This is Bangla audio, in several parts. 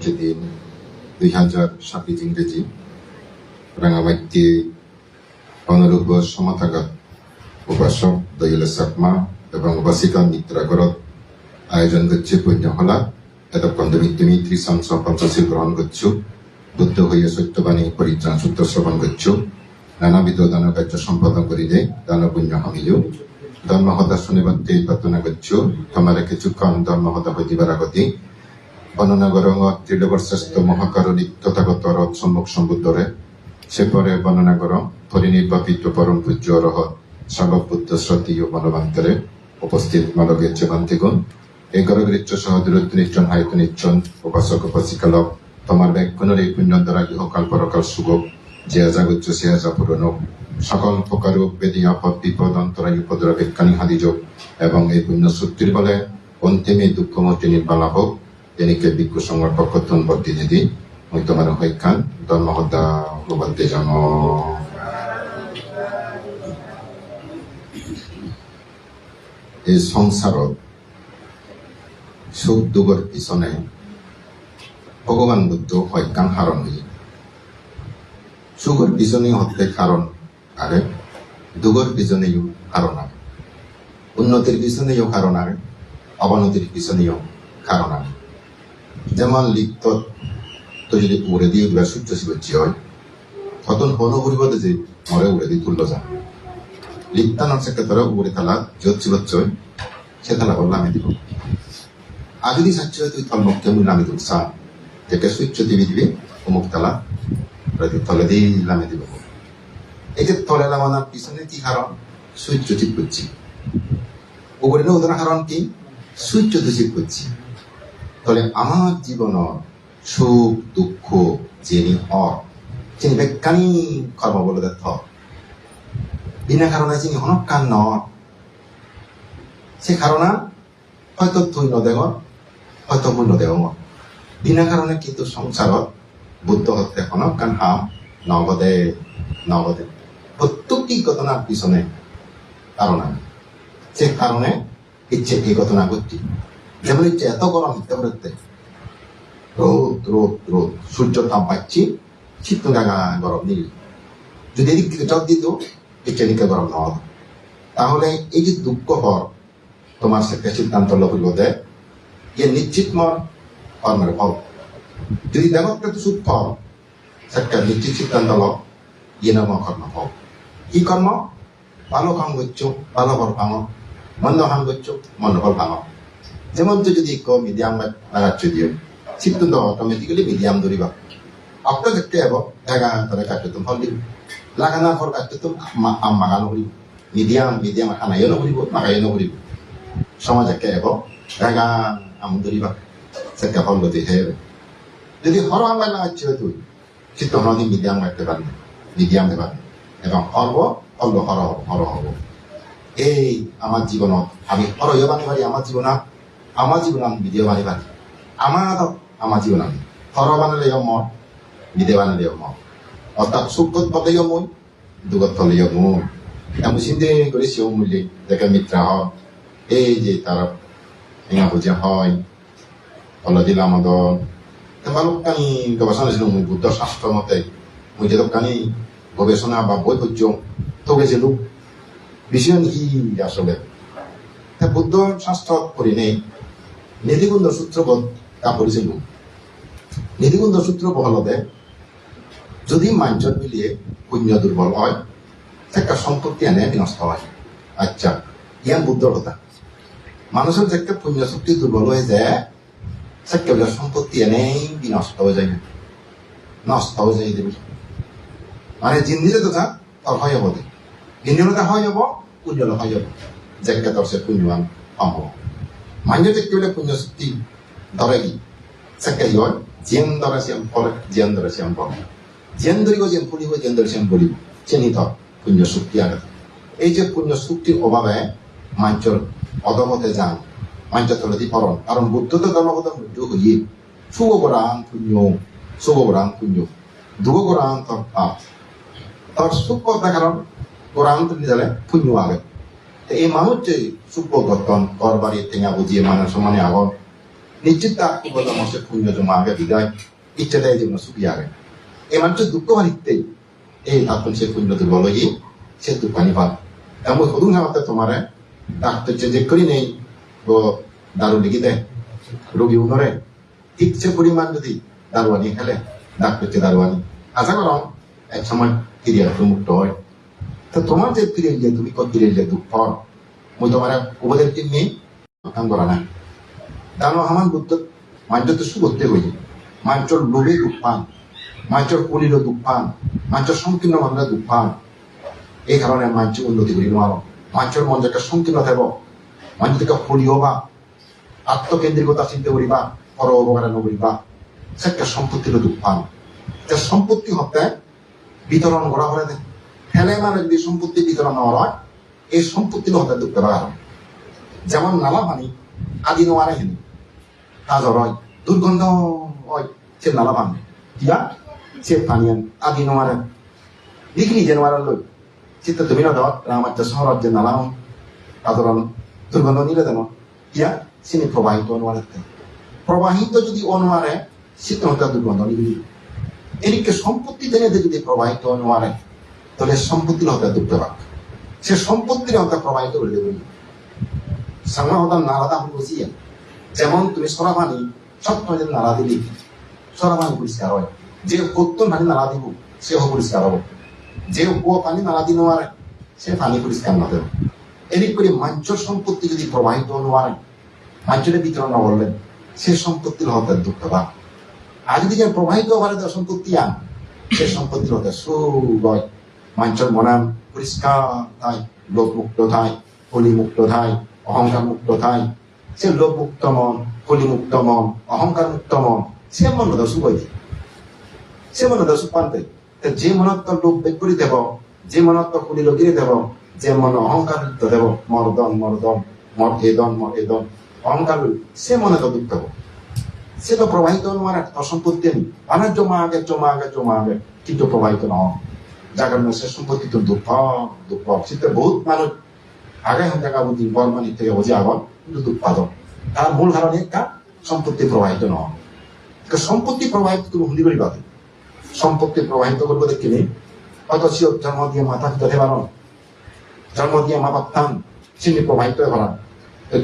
번째 দিন 2024 ইংরেজি রাঙামাটি অনুরূপ সমতাগত উপাসক দয়াল সাকমা এবং উপাসিকা মিত্রাগরত আয়োজন করছে পুণ্যহলা এতক্ষণ তুমি ত্রিশংস পঞ্চশীল গ্রহণ করছো বুদ্ধ হইয়া সত্যবাণী পরিত্রাণ সূত্র শ্রবণ করছো নানাবিধ দান কার্য সম্পাদন করিলে দান পুণ্য হামিও ধর্মহতা শুনিবান্তে প্রার্থনা করছো তোমার কিছুক্ষণ ধর্মহতা হইবার আগতে বর্ণনা করং ত্রিলোকশ্রেষ্ঠ মহাকারণিক তথাগত রথ সম্মুখ সম্বুদ্ধরে সে পরে বর্ণনা করং পরিনির্বাপিত পরম পূজ্য রহত শাবক বুদ্ধ শ্রদ্ধীয় মানবান্তরে উপস্থিত মানবের জীবন্তিগুণ এই গরগৃচ্ছ সহদূরত্ব নিশ্চন হায়ত নিশ্চন উপাসক উপাসিকালক তোমার ব্যাকুণের এই পুণ্য দ্বারা ইহকাল পরকাল শুভক যে আজাগুচ্ছ সে আজা পূরণ সকল প্রকার বেদী আপদ বিপদ অন্তরায় উপদ্র বিজ্ঞানী হাদি যোগ এবং এই পুণ্য সূত্রের বলে অন্তিমে দুঃখমূর্তি নির্বালা হোক যেনিকে বিজ্ঞ সংঘর পক্ষত্বন বর্তিনিধি মই তোমার হৈখান ধর্মহত্যা বলতে জন এই সংসারত সুখ দুঃখের পিছনে ভগবান বুদ্ধ হৈখান হারণ হই সুখের পিছনে হতে কারণ আরে দুঃখের পিছনেও কারণ আরে উন্নতির পিছনেও কারণ আরে অবনতির পিছনেও কারণ আরে যেমন লিপ্ত তো যদি উড়ে দিয়ে উঠবে সূর্য শিবচ্ছি হয় তখন কোনো পরিবর্তে যে মরে উড়ে দিয়ে তুললো যায় লিপ্তানোর সেক্রেটারে উড়ে তালা যত শিবচ্ছ হয় সে তালা বললো আমি দিব আর যদি সাচ্ছ হয় তুই তলমুখ কেমন নামে তুলছা যেটা সূর্য দিবি দিবি অমুক তালা তলে দিয়ে নামে দিব এই যে তলে নামানোর পিছনে কি কারণ সূর্য ঠিক করছি উপরে উদাহরণ কারণ কি সূর্য দূষিত করছি তাহলে আমার জীবন সুখ দুঃখ যিনি যিনি বিজ্ঞানী কর্ম বলে দেখ বিনা কারণে যিনি হনকান ন সে কারণে হয়তো তুই নদেব হয়তো মুই নদেব বিনা কারণে কিন্তু সংসারত বুদ্ধ হতে হনকান হাম নগদে নগদে প্রত্যেকটি ঘটনার পিছনে কারণ সে কারণে ইচ্ছে এই ঘটনা ঘটছি যেমন ইচ্ছে এত গরম হিতে করতে রোদ রোদ রোদ সূর্য তাপ পাচ্ছি শীত জায়গা গরম নীল যদি এদিক থেকে জল দিত ইচ্ছে দিকে গরম না হতো তাহলে এই যে দুঃখ হর তোমার সেটা সিদ্ধান্ত লইল দেয় ইয়ে নিশ্চিত মন কর্মের ফল যদি দেখো একটু সুখ ফল সেটা নিশ্চিত সিদ্ধান্ত ল ইয়ে নাম কর্ম ফল কি কর্ম ভালো কাম করছো ভালো ফল ভাঙো মন্দ কাম করছো মন্দ ফল ভাঙো যেমন তো যদি মিডিয়াম লাগাচ্ছ দিও সিদ্ধান্ত অটোমেটিক্যালি মিডিয়াম ধরিবা আপনার দেখতে যাব জায়গা তারা কাটতে তো ফল দিব লাগানোর পর কাটতে তো আম বাগানো করিব মিডিয়াম মিডিয়াম আনাইও নকরিব মাগাইও নকরিব সমাজ একে যাব জায়গা আম ধরিবা সেটা ফল গতি হে যদি হর আম লাগাচ্ছ তুই চিত্ত হরদি মিডিয়াম কাটতে পারবে মিডিয়াম দেবা এবং হরব ফল হর হর হব এই আমার জীবনত আমি হরইও বানি পারি আমার জীবন আমি ভিডিও বানি পারি আমার জীবন আমি হর বানালেও মন ভিডিও বানালেও মন অর্থাৎ সুখত পদেও মই দুঃখত ফলেও মই এমন চিন্তা করে সেও মূল্যে দেখে মিত্রা হয় এই যে তারা এঙা বুঝে হয় অলদিল আমাদন তেমালোকানি গবেষণা ছিল মই বুদ্ধ শাস্ত্র মতে মই যেতকানি গবেষণা বা বই পর্য তো গেছিলো বিষয় কি আসলে বুদ্ধ শাস্ত্র করি নেই নীতিগুণ্ড সূত্রবোধ তা পড়েছিল নীতিগুণ্ড সূত্র বহলতে যদি মাঞ্চল মিলিয়ে পুণ্য দুর্বল হয় একটা সম্পত্তি এনে বিনষ্ট হয় আচ্ছা ইয়ান বুদ্ধর কথা মানুষের যে একটা পুণ্য শক্তি দুর্বল হয়ে যায় সেটা সম্পত্তি এনেই বিনষ্ট হয়ে যায় নষ্ট হয়ে যায় দেবে মানে জিনিসে তো তোর হয় হব জিনিসটা হয় যাব পুণ্য হয় যাব যেকে তোর সে পুণ্যবান সম্ভব মানুষ দেখতে হলে পুণ্য শক্তি ধরে কি সেটাই হয় জিয়ান ধরা শ্যাম ফল জিয়ান ধরা শ্যাম ফল জিয়ান ধরিব জিয়ান ফুলিব জিয়ান ধরে শ্যাম ফুলিব চিহ্নিত পুণ্য শক্তি আগে এই যে পুণ্য শক্তির অভাবে মাঞ্চর অধমতে যান মাঞ্চর তলতি পরণ কারণ বুদ্ধ তো ধর্মগত মৃত্যু হইয়ে শুভ করান পুণ্য দুঃখ করান তোর পাপ তোর সুখ কথা কারণ কোরআন তুমি জানে পুণ্য আগে এই মানুষ যে সুখ গঠন ঘর বাড়ি টেঙা বুঝিয়ে মানুষ সমানে আগত নিশ্চিত তাকু보다 মসে পুণ্য জমাগে বিদায় ইচ্ছে দেয় জীবন সুখিয়াগে এই মানুষ দুঃখ বানিতে এই তাপন সে পুণ্য দুর্বলই সে দুঃখানি পাল তেমন হদুং হামাতে তোমারে ডাক্তার যে করি নেই দারু লিখি দেয় রোগী উনরে ঠিক সে পরিমাণ যদি দারুয়ানি খেলে ডাক্তার দারুয়ানি আশা করো এক সময় ফিরিয়ে মুক্ত হয় তো তোমার যে ফিরে তুমি কত ফিরে দুঃখ মই তোমার উপদেশ নিয়ে কাম করা নাই দানো হামান বুদ্ধ মাঞ্চ তো সুবদ্ধে হয়ে মাঞ্চর লোভে দুঃখ পান মাঞ্চর কলির দুঃখ পান মাঞ্চর সংকীর্ণ ভাবনা দুঃখ পান এই কারণে মাঞ্চ উন্নতি করি নোয়ারো মাঞ্চর মন যেটা সংকীর্ণ থাকব মাঞ্চ থেকে ফলি হবা আত্মকেন্দ্রিকতা চিন্তা করিবা পর অবকার নকরিবা সে একটা সম্পত্তির দুঃখ পান সম্পত্তি হতে বিতরণ করা হলে ফেলে মানে যদি সম্পত্তি বিতরণ না হয় এই সম্পত্তি হতে দুঃখ পাওয়া যেমন নালা পানি আদি নোয়ারে হেনি কাজর হয় দুর্গন্ধ হয় সে নালা পানি কিয়া সে পানি আদি নোয়ারে লিখনি যে নোয়ারে লই চিত্ত তুমি না দর আমার যে শহর যে নালা কাজর দুর্গন্ধ নিলে দেন কিয়া সিনি প্রবাহিত নোয়ারে প্রবাহিত যদি অনোয়ারে শীত হতে দুর্গন্ধ নিবি এদিকে সম্পত্তি জেনে যদি প্রবাহিত নোয়ারে তাহলে সম্পত্তির হতে দুঃখ পাক সে সম্পত্তির হতে প্রবাহিত করে দেবে সাংমা হতাম নালাদা হল বসিয়ে যেমন তুমি সরাপানি সব যে নালা দিলি সরাপানি পরিষ্কার হয় যে কত্তন পানি নালা দিব সেও পরিষ্কার হবে যে কুয়া পানি নালা দিন নোয়ারে সে পানি পরিষ্কার না দেবে এদিক করে মাঞ্চর সম্পত্তি যদি প্রবাহিত নোয়ারে মাঞ্চরে বিতরণ না করলেন সে সম্পত্তির হতে দুঃখ পাক আর যদি প্রবাহিত হওয়ার সম্পত্তি আন সে সম্পত্তির হতে সুগয় মাঞ্চর মনান পরিষ্কার থাই লোভ মুক্ত থাই হলি মুক্ত থাই অহংকার মুক্ত থাই সে লোভ মুক্ত মন হলি মুক্ত মন অহংকার মুক্ত মন সে মন সুখ হয়েছে সে মন সুখ পান্তে যে মনত লোভ বেগ করে দেব যে মনত হলি লগিয়ে দেব যে মন অহংকার দেব মরদন মরদন মর এদন অহংকার সে মনে তো দুঃখ দেব সে তো প্রবাহিত নোয়ার সম্পত্তি নেই অনেক জমা আগে কিন্তু প্রবাহিত নয় যার কারণে সে সম্পত্তি তো দুঃখ শীতে বহুত মানুষ আগে জায়গা বুঝি বর্মানি থেকে বুঝি আগন কিন্তু দুঃখ পাদক তার মূল কারণ একটা সম্পত্তি প্রবাহিত নয় সম্পত্তি প্রবাহিত তুমি হুন্দি করি পাবে সম্পত্তি প্রবাহিত করবো দেখিনি হয়তো সে জন্ম দিয়ে মাথা পিতাতে পারো জন্ম দিয়ে মা বাপ থান চিনি প্রবাহিত হয়ে পারান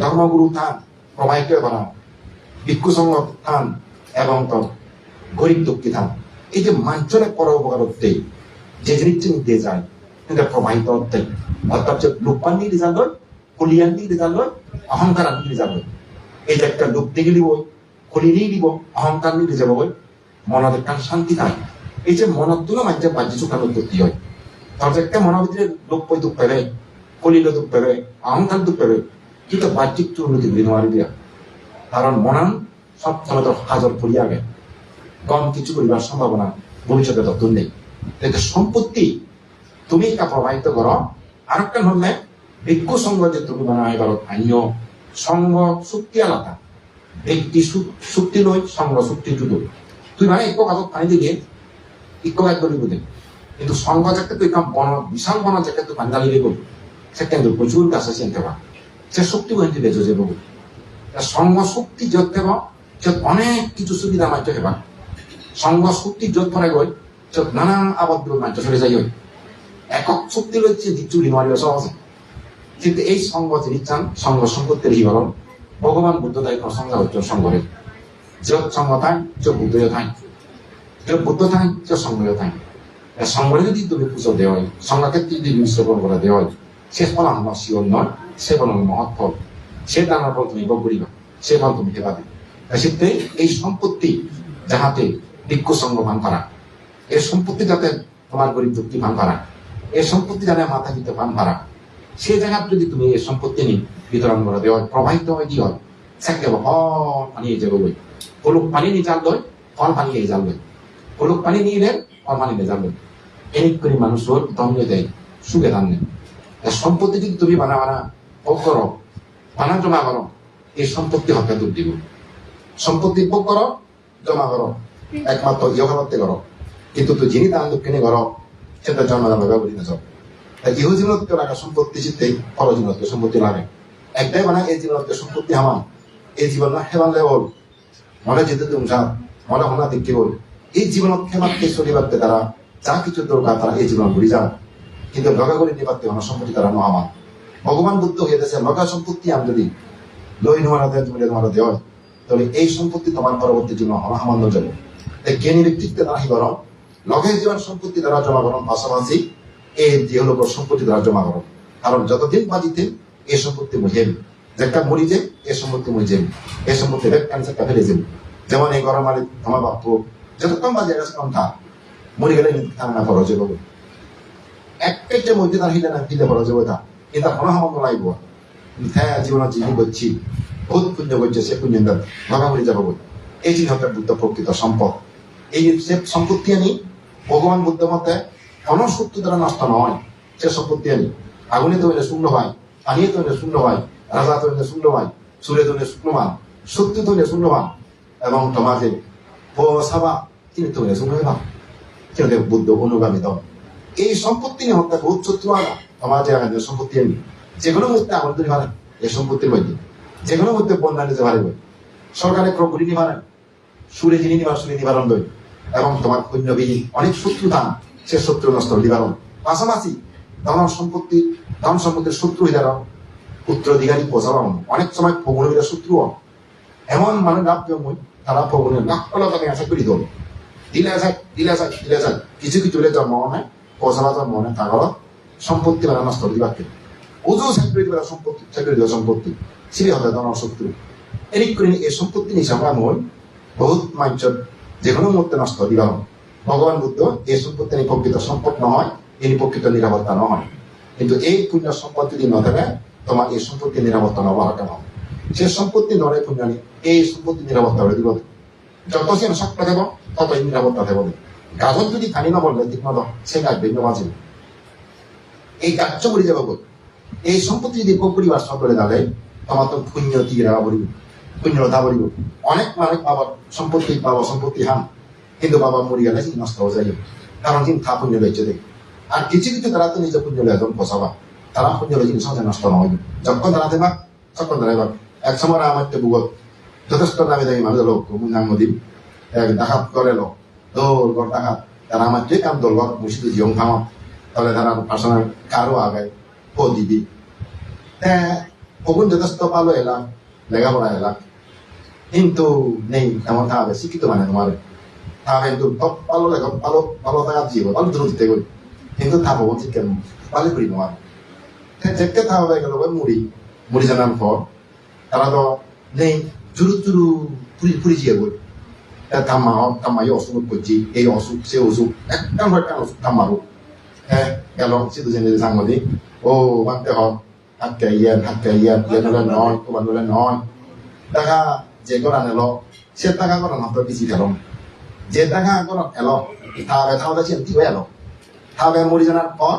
ধর্মগুরু থান প্রবাহিত হয়ে পারান ভিক্ষু সংঘ থান এবং তোর গরিব দুঃখী থান এই যে মাঞ্চলে পর উপকার হতে যে জিনিসটি দিয়ে যায় এটা প্রবাহিত হতে অর্থাৎ যে লোকপান নিয়ে রেজাল্ট হয় কলিয়ান নিয়ে রেজাল্ট হয় অহংকার নিয়ে রেজাল্ট হয় এই যে একটা লোক দেখে দিব কলি নিয়ে দিব অহংকার নিয়ে যাব বই মনের একটা শান্তি নাই এই যে মনের তুলো মাঝে বাহ্য সুখান উৎপত্তি হয় তার একটা মনের ভিতরে লোক পই দুঃখ পেবে কলিল দুঃখ পেবে অহংকার দুঃখ পেবে কিন্তু বাহ্যিক তো উন্নতি করি নোয়ারি দিয়া কারণ মনান সব সময় তো হাজার পড়ি আগে কম কিছু করিবার সম্ভাবনা ভবিষ্যতে তত নেই সম্পত্তি তুমি এটা প্রবাহিত করো আর একটা হলে ভিক্ষু সঙ্গ যে তুমি বানাই করো আইন সঙ্গ চুক্তি আলাদা ব্যক্তি চুক্তি নয় সঙ্গ চুক্তি জুতো তুই মানে এক কাগজ পানি দিকে এক কাজ করি বুঝে কিন্তু সঙ্গ যাকে তুই বন বিশাল বন যাকে তুই পানি ঢালিয়ে দেবো সে কিন্তু প্রচুর কাছে চিনতে পার সে শক্তি বহিতে বেজো যাবো সঙ্গ শক্তি যত দেব যত অনেক কিছু সুবিধা মাত্র হেবা সঙ্গ শক্তি যত পরে গই যত নানা আবদ্ধ মাত্র চলে যাই একক শক্তি রয়েছে চুরি মারিবা সহজে কিন্তু এই সঙ্গ যিনি চান সঙ্গ সম্পত্তির হিবরণ ভগবান বুদ্ধ তাই প্রসঙ্গ হচ্ছে সঙ্গরে যত সঙ্গ থাই যত বুদ্ধ থাই যত বুদ্ধ থাই যত সঙ্গ থাই সঙ্গরে যদি তুমি পুজো দেওয়া হয় সঙ্গক্ষেত্রে যদি বিশ্লেষণ করে দেওয়া হয় সে ফল আমার শিওর নয় সে ফল মহৎ ফল সে দানার ফল তুমি ভোগ করিবা সে ফল তুমি খেপাবে সেতে এই সম্পত্তি যাহাতে ভিক্ষু সঙ্গ ভান করা এই সম্পত্তি যাতে তোমার গরিব দুঃখী ভান করা এই সম্পত্তি যাতে মাথা দিতে ভান করা সে জায়গা যদি তুমি এই সম্পত্তি নিয়ে বিতরণ করে দেওয়া হয় প্রবাহিত হয় কি হয় সেকে ফল পানিয়ে যাবে বই হলুক পানি নিয়ে জাল দয় ফল পানি নিয়ে জাল দয় হলুক পানি নিয়ে নেন ফল পানি নিয়ে জাল দয় এনিক করে মানুষ দণ্ড দেয় সুখে দান নেই সম্পত্তি যদি তুমি বানা ভোগ করো বানা জমা করো এই সম্পত্তি হত্যা দুধ দিব সম্পত্তি ভোগ করো জমা করো একমাত্র ইহভাবতে করো কিন্তু তুই যিনি দান দক্ষিণে করো সেটা জন্মদান ব্যবহৃত যাও তাই ইহ জীবনত্ব লাগা সম্পত্তি চিত্তে পরজীবনত্ব সম্পত্তি লাগে একটাই বানা এই জীবনত্ব সম্পত্তি আমার এই জীবন না হেবান লেবল মনে যেতে তুমসার মনে হনা দেখি বল এই জীবনত ক্ষেমাত্রে চলিবারতে তারা যা কিছু দরকার তারা এই জীবন ঘুরি যান কিন্তু লগা করে নিবারতে সম্পত্তি তারা মহামান ভগবান বুদ্ধ হয়ে গেছে লগা সম্পত্তি আমি যদি লই নোয়ারা দেয় তুমি তোমার দেওয়া তাহলে এই সম্পত্তি তোমার পরবর্তী জীবন অনাহামান্য যাবে তাই জ্ঞানী ব্যক্তিত্বে তারা করো লগের জীবন সম্পত্তি দ্বারা জমা করো পাশাপাশি এই যে হলো সম্পত্তি দ্বারা জমা করো কারণ যতদিন বাজিতে এই সম্পত্তি মরিয়ে যেটা মরি যে এই সম্পত্তি মরি যাবে এই সম্পত্তি ক্যান্সারটা ফেলে যাবে যেমন এই গরম মালিক আমার বাপু যতক্ষণ বাজে গেছে কম থাক মরি গেলে না খরচ হবে একটা মধ্যে তার হিলে না হিলে খরচ হবে তা এটা অনাহামান্য লাগব হ্যাঁ জীবনের জীবন করছি বহুত পুণ্য করছে সে পুণ্য ভাগাভাগি যাব এই জিনিস হচ্ছে বুদ্ধ প্রকৃত সম্পদ এই সে সম্পত্তি আনি ভগবান বুদ্ধ মতে কোনো শক্তি দ্বারা নষ্ট নয় সে সম্পত্তি আনি আগুনে তৈরি শূন্য হয় পানিয়ে তৈরি শূন্য হয় রাজা তৈরি শূন্য হয় সুরে তৈরি শূন্যমান শক্তি তৈরি শূন্যমান এবং সমাজে সাবা তিনি তৈরি শূন্য হয় কিন্তু বুদ্ধ অনুগামী দল এই সম্পত্তি নিয়ে হত্যা বহুত শত্রু আনা সমাজে সম্পত্তি আনি যে কোনো মুহূর্তে আগুন তৈরি পারেন এই সম্পত্তির মধ্যে যে কোনো মুহূর্তে বন্যা নিতে পারবে সরকারের প্রকৃতি নিবারণ সুরে যিনি সুরে নিবারণ দই এবং তোমার সৈন্যবিহী অনেক শত্রু দান সে শত্রু নষ্ট নিবারণ পাশাপাশি ধন সম্পত্তির শত্রু নিবারণ উত্তরাধিকারী প্রচারণ অনেক সময় ফগুনের শত্রু এমন মানে লাভ জন্মই তারা ফগুনের লাখ তাকে আশা করি দল দিলে যায় কিছু কিছু জন্ম হয় পয়সা জন্ম হয় তাগর সম্পত্তি মানে নষ্ট দিবাকে ওজো চাকরি দিবা সম্পত্তি চাকরি দিবা সম্পত্তি সিরি হতে ধন শত্রু এরিক করে এই সম্পত্তি নিশামা মই বহুত মাঞ্চত যে কোনো মুহূর্তে নষ্ট দিবা ভগবান বুদ্ধ এই সম্পত্তি প্রকৃত সম্পদ নহয় এই প্রকৃত নিরাপত্তা নহয় কিন্তু এই পুণ্য সম্পদ যদি নথাকে তোমার এই সম্পত্তি নিরাপত্তা নবার কেন সে সম্পত্তি নরে পুণ্যানি এই সম্পত্তি নিরাপত্তা হয়ে দিব যত সে শক্ত দেব ততই নিরাপত্তা দেব গাছত যদি খানি নবললে ঠিক মতো সে গাছ ভিন্ন বাঁচে এই কার্য করে যাব এই সম্পত্তি যদি পরিবার সকলে দাঁড়ে তোমার তো পুণ্য তীরা বলিব পুণ্য রথা বলিব অনেক মানুষ বাবার সম্পত্তি হান কিন্তু বাবা মরি গেলে নষ্ট হয়ে যায় কারণ তিনি থা পুণ্য লইছে দেখ আর কিছু কিছু তারা তো নিজে পুণ্য লয় যখন ফসাবা তারা পুণ্য লই জিনিস নষ্ট নয় যখন তারা দেবা তখন দাঁড়াইবা এক সময় আমার বুগত যথেষ্ট দামি দামি মানুষ লোক মুনাম নদীম এক ডাকাত করে লোক দৌড় ঘর ডাকাত তারা আমার যে কাম দল ঘর মুসিদ জিয়ং থামা তাহলে তারা পার্সোনাল কারো আগায় ও দিবি ওগুন যথেষ্ট ভালো এলাম লেখাপড়া এলাম কিন্তু নেই এমন থাকবে শিক্ষিত মানে তোমার থাকবে কিন্তু ভালো লেখা ভালো থাকার জীব ভালো দূর দিতে করি কিন্তু থাকবো বলছি কেন ভালো করি তোমার যেতে থাকবে গেল মুড়ি জানার পর তারা তো নেই জুরু পুরি জিয়ে বই তাম্মাই অসুখ করছি এই অসুখ সে অসুখ একটা অসুখ তাম্মারো হ্যাঁ গেল সে দুজনে সাংবাদিক ও মানতে হোক হাতকে ইয়ে নলে নয় তোমার নলে নয় টাকা যে করান এলো সে টাকা করান হয়তো বেশি গেল যে টাকা করান এলো তাহলে সে কি হয়ে এলো তাহলে মরি জানার পর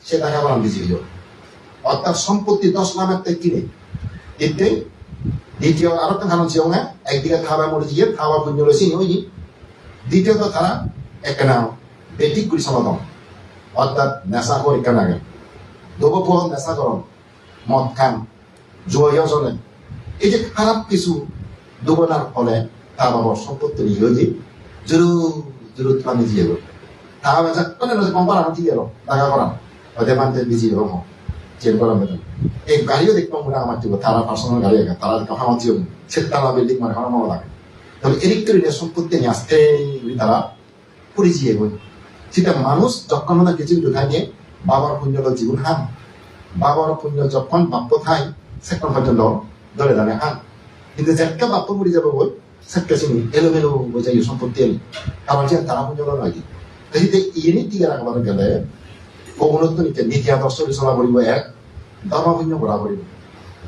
সে টাকা করান বেশি হইল অর্থাৎ সম্পত্তি 10 লাখের থেকে কিনে এতে দ্বিতীয় আরো একটা কারণ ছিল না একদিকে খাওয়া মরে গিয়ে খাওয়া পুণ্য রয়েছে ওই দ্বিতীয়ত তারা একটা বেটিক করি সমাধান অর্থাৎ নেশা করে কেন আগে দ্রব্য নেশা করন মদ খান জুয়া চলে এই যে খারাপ কিছু দুবনার ফলে তার বাবার সম্পত্তি নিয়ে যে জরুর পানি দিয়ে গেল টাকা বেচা মানে কোম্পানি আনো দিয়ে গেল টাকা করান ওদের মানতে বিজি হম চেন করা বেতন এই গাড়িও দেখতাম মনে আমার দিব তারা পার্সোনাল গাড়ি আগে তারা আমার জীবন সে তারা বিল্ডিং মানে আমার মামা লাগে তাহলে এদিক করে সম্পত্তি নিয়ে আসতে তারা পরিচিয়ে বই সেটা মানুষ যখন না কিছু ঢুকাই নিয়ে বাবার পুণ্য জীবন হান বাবার পুণ্য যখন বাপ্য খাই সেখন পর্যন্ত ধরে ধরে হান কিন্তু যেটা বাপ্য মরি যাবো বই সেটা চিনি এলোমেলো বোঝাই সম্পত্তি এলি কারণ যে তারা পুণ্য নয় তাই এনে টিকে রাখবার গেলে অবনত নিতে নীতি আদর্শ চলা কৰিব এক ধর্মপুণ্য করা কৰিব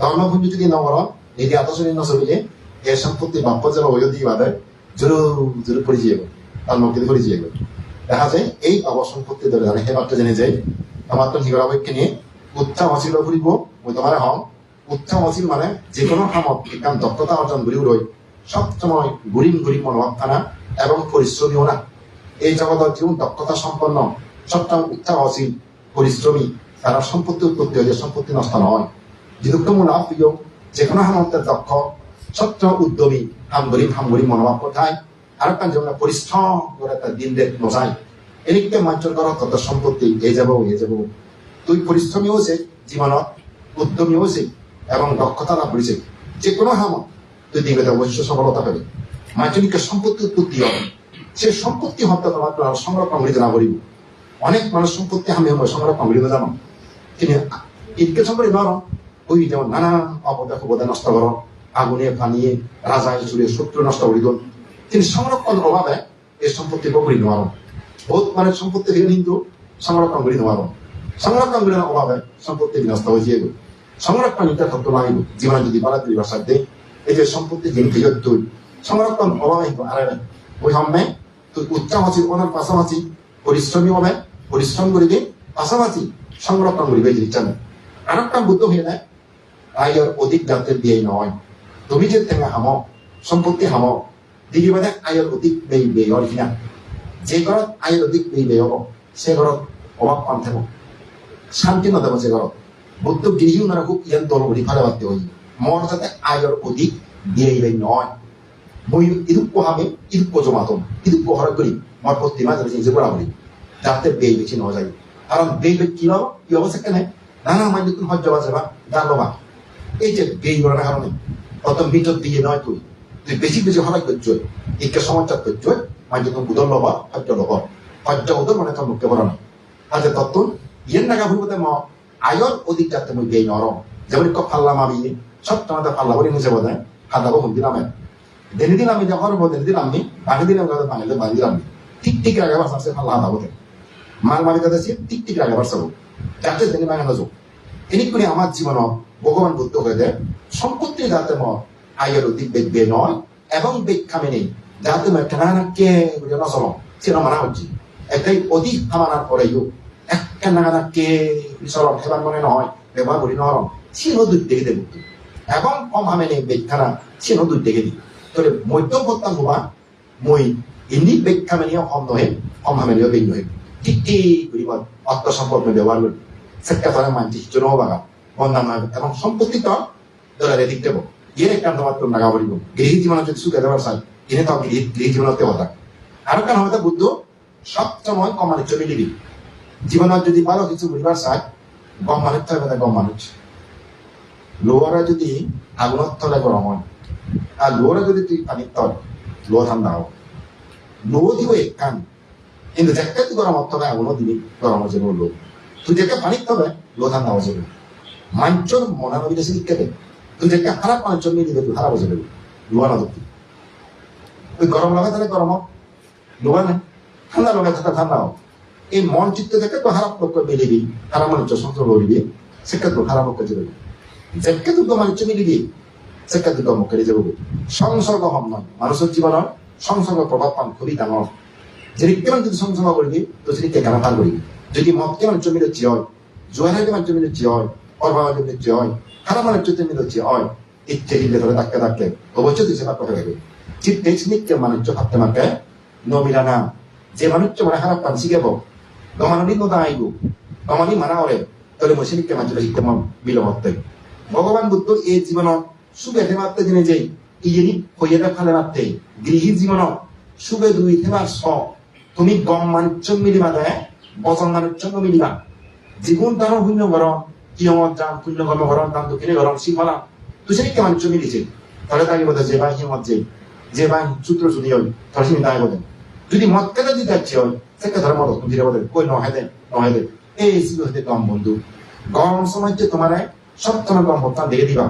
ধর্মপুণ্য যদি নকর নীতি আদর্শ নচলিলে এই সম্পত্তি বাপ্য যারা অয়োধি বাদে জোর পড়ি যাবে ধর্মকে পড়ি যাবে দেখা যায় এই বাবার সম্পত্তি ধরে জানে সেই মাত্র জেনে যায় আমার তো নিগরাবৈক্য নিয়ে উচ্চ অচিল ফুৰিব মই তোমার হম উচ্চ অচিল মানে যে কোনো কামত বিজ্ঞান দক্ষতা অর্জন করি রই সবসময় ঘুরিম মনোভাব থানা এবং পরিশ্রমীও না এই জগতের জীবন দক্ষতা সম্পন্ন সবসময় উচ্চ অচিল পরিশ্রমী তারা সম্পত্তি উৎপত্তি হলে সম্পত্তি নষ্ট নয় যেহেতু লাভ প্রিয় যে কোনো হামতের দক্ষ সত্য উদ্যমী হামগরি মনোভাব কোথায় আরেকটা যেমন পরিশ্রম করে তার দিন রেত নজায় এনেকে মাঞ্চল করা তত সম্পত্তি এ যাব তুই পরিশ্রমী হয়েছে জীবনত উদ্যমী হয়েছে এবং দক্ষতা লাভ করেছে যে কোনো হামত তুই দিবে অবশ্য সফলতা পাবে মাঞ্চলিক সম্পত্তি উৎপত্তি হবে সে সম্পত্তি হত্যা তোমার সংরক্ষণ করিতে না করিব অনেক মানুষ সম্পত্তি আমি সংরক্ষণ করিব জানো তিনি ইনকে সম্পর্কে নরম ওই যেমন নানান অবদা নষ্ট কর আগুনে পানিয়ে রাজায় চুরে শত্রু নষ্ট করিত তিনি সংরক্ষণ অভাবে এই সম্পত্তি করি নোয়ার বহুত মানে সম্পত্তি থেকে কিন্তু সংরক্ষণ করি নোয়ার সংরক্ষণ করে অভাবে সম্পত্তি বিনষ্ট হয়েছে সংরক্ষণ এটা তত্ত্ব লাগিব জীবনে যদি বালাতুরি ভাষার দেয় এই যে সম্পত্তি জিনিস তুই সংরক্ষণ অভাবে আরে ওই হম্মে তুই উচ্চামাছি ওনার পাশাপাশি পরিশ্রমী হবে পরিশ্রম করিবে পাশাপাশি সংরক্ষণ করিবে জিনিসটা নেই আর একটা বুদ্ধ হয়ে নেয় আয়ের অধিক জাতের দিয়ে নয় তুমি যে তেমন হামো সম্পত্তি হামো দিকে বাদে আয়ের অধিক ব্যয় হয় কিনা যে ঘরত আয়ের অধিক ব্যয় হব সে ঘরত অভাব পান থাকব শান্তি নদেব সে ঘরত বুদ্ধ গৃহী ওনারা খুব ইয়ান দল করি ফালে বাদ হই মর যাতে আয়ের অধিক ব্যয় নয় মই ইদুক পোহাবে ইদুক জমাতম ইদুক হরক করি মর প্রতিমা যাতে নিজে করা করি যাতে ব্যয় বেশি ন যায় কারণ ব্যয় কি হব কি অবস্থা কেন নানা মানে তুমি হজ যাবা যাবা জানবা এই যে ব্যয় করার কারণে অত মিটর দিয়ে নয় তুই বেশি হরাই করছ একে সমাচার করছ মানে তুমি বুধর লবা হজ্জ উদর মানে তোর মুখে বলা নয় আজ তত্ত্ব ইয়ের নাগা ভুলতে আয়র অধিক যাতে মই ব্যয় নরম যেমন ফাল্লা মাবি সব তোমাদের ফাল্লা বলে নিচে বোধ হয় হাদাবো হুন্দি নামে দেনি দিন আমি যখন দেনি দিন আমি বাঙি দিন বাঙালি বাঙি দিলাম ঠিক আগে বাস আছে ফাল্লা হাদাবো মাল মারি কাছে ঠিক আগে বাস যাতে দেনি বাঙে নজো এনে করে আমার জীবন ভগবান বুদ্ধ হয়ে দেয় সম্পত্তি যাতে আয়ের অধিক ব্যয় নয় এবং ব্যাখ্যা মেনে যাতে কে নচল সেটা মানা হচ্ছে একটাই অধিক মানার পরেও একটা নাগানা কে চলম সেবার মনে নহয় ব্যবহার করি নরম সেও দুধ দেখে দেব এবং কম হামেনে ব্যাখ্যানা সেও দুধ দেখে দিই তাহলে মধ্যম প্রত্যান হবা মই ইনি ব্যাখ্যা মেনেও কম নহে কম হামেনেও বেগ নহে ঠিক করি অর্থ সম্পদ ব্যবহার করি সেটা তারা মানছি জনও বাগা বন্ধান এবং সম্পত্তি তো দলের দিক দেব এর একটা মাত্র নাগা বলিব গৃহী জীবনে যদি সুখে দেওয়ার চাই এনে তো গৃহী জীবনতে কথা আরো কারণ হয়তো বুদ্ধ সবসময় কমানে চলে দিবি জীবনত যদি ভালো কিছু বুঝবার চাই গম মানুষ থাকবে গম মানুষ লোহারা যদি আগুনত তলে গরম হয় আর লোহারা যদি তুই পানির তল লোহ ঠান্ডা হোক লোহ দিব এক কান কিন্তু যেটা তুই গরম তলে আগুনত দিবি গরম হয়ে যাবে লোহ তুই যেটা পানির তলে লোহ ঠান্ডা হয়ে যাবে মাঞ্চর মনা নবীরা শিক্ষা দেয় তুই যেটা খারাপ মানুষের মিলে তুই খারাপ হয়ে যাবে লোহা না ধরতি তুই গরম লাগা তাহলে গরম হোক লোহা নেই ঠান্ডা লাগা থাকা ঠান্ডা হোক এই মন চিত্ত থেকে তো খারাপ লোক মিলিবি খারাপ মানুষের সন্ত্র লড়িবি সেক্ষেত্রে খারাপ লোক যাবে যেকে তুই মানুষের মিলিবি সেক্ষেত্রে কর্ম করে যাবো সংসর্গ হম নয় মানুষের জীবনের সংসর্গ প্রভাব পান খুবই ডাঙর যদি কেমন যদি সংসর্গ করবি তো সেটি কেন পার করবি যদি মদ কেমন জমিলে হয় জোয়ারের কেমন জমিলে হয় অর্ভাবের জমিলে হয় খারাপ মানুষের জমিলে হয় ইচ্ছে হিলে ধরে ডাকতে অবশ্যই তুই সেবা করে দেবে ঠিক টেকনিককে মানুষ ভাবতে মাকে নমিলা না যে মানুষ মানে খারাপ পান শিখাব গমানি নদা আইব গমানি মানা ওরে তাহলে মসিনিককে মানুষ শিখতে বিলমত্তে ভগবান বুদ্ধ এই জীবন সুখে মারতে দিনে যে ইয়েরি হইয়ে ফালে মারতে গৃহী জীবন সুখে দুই থেবার স তুমি গম মানুষ মিলিবা দেয় বচন মানুষ মিলিবা জীবন তার শূন্য গরম কিয়মত যাম শূন্য কর্ম গরম দাম দক্ষিণে গরম শিখলা তুই সেদিকে মানুষ মিলিছে তাহলে তাকে বোধ যে ভাই হিমত যে ভাই সূত্র যদি হয় তাহলে সে তাই বোধেন যদি মদ কেটে দিতে যাচ্ছে হয় সেটা ধরে মদ দিলে বোধেন কই নহে দেন এই ছিল হতে কম বন্ধু গরম সময় যে তোমার সব তোমার গম ভত্তা দেখে দিবা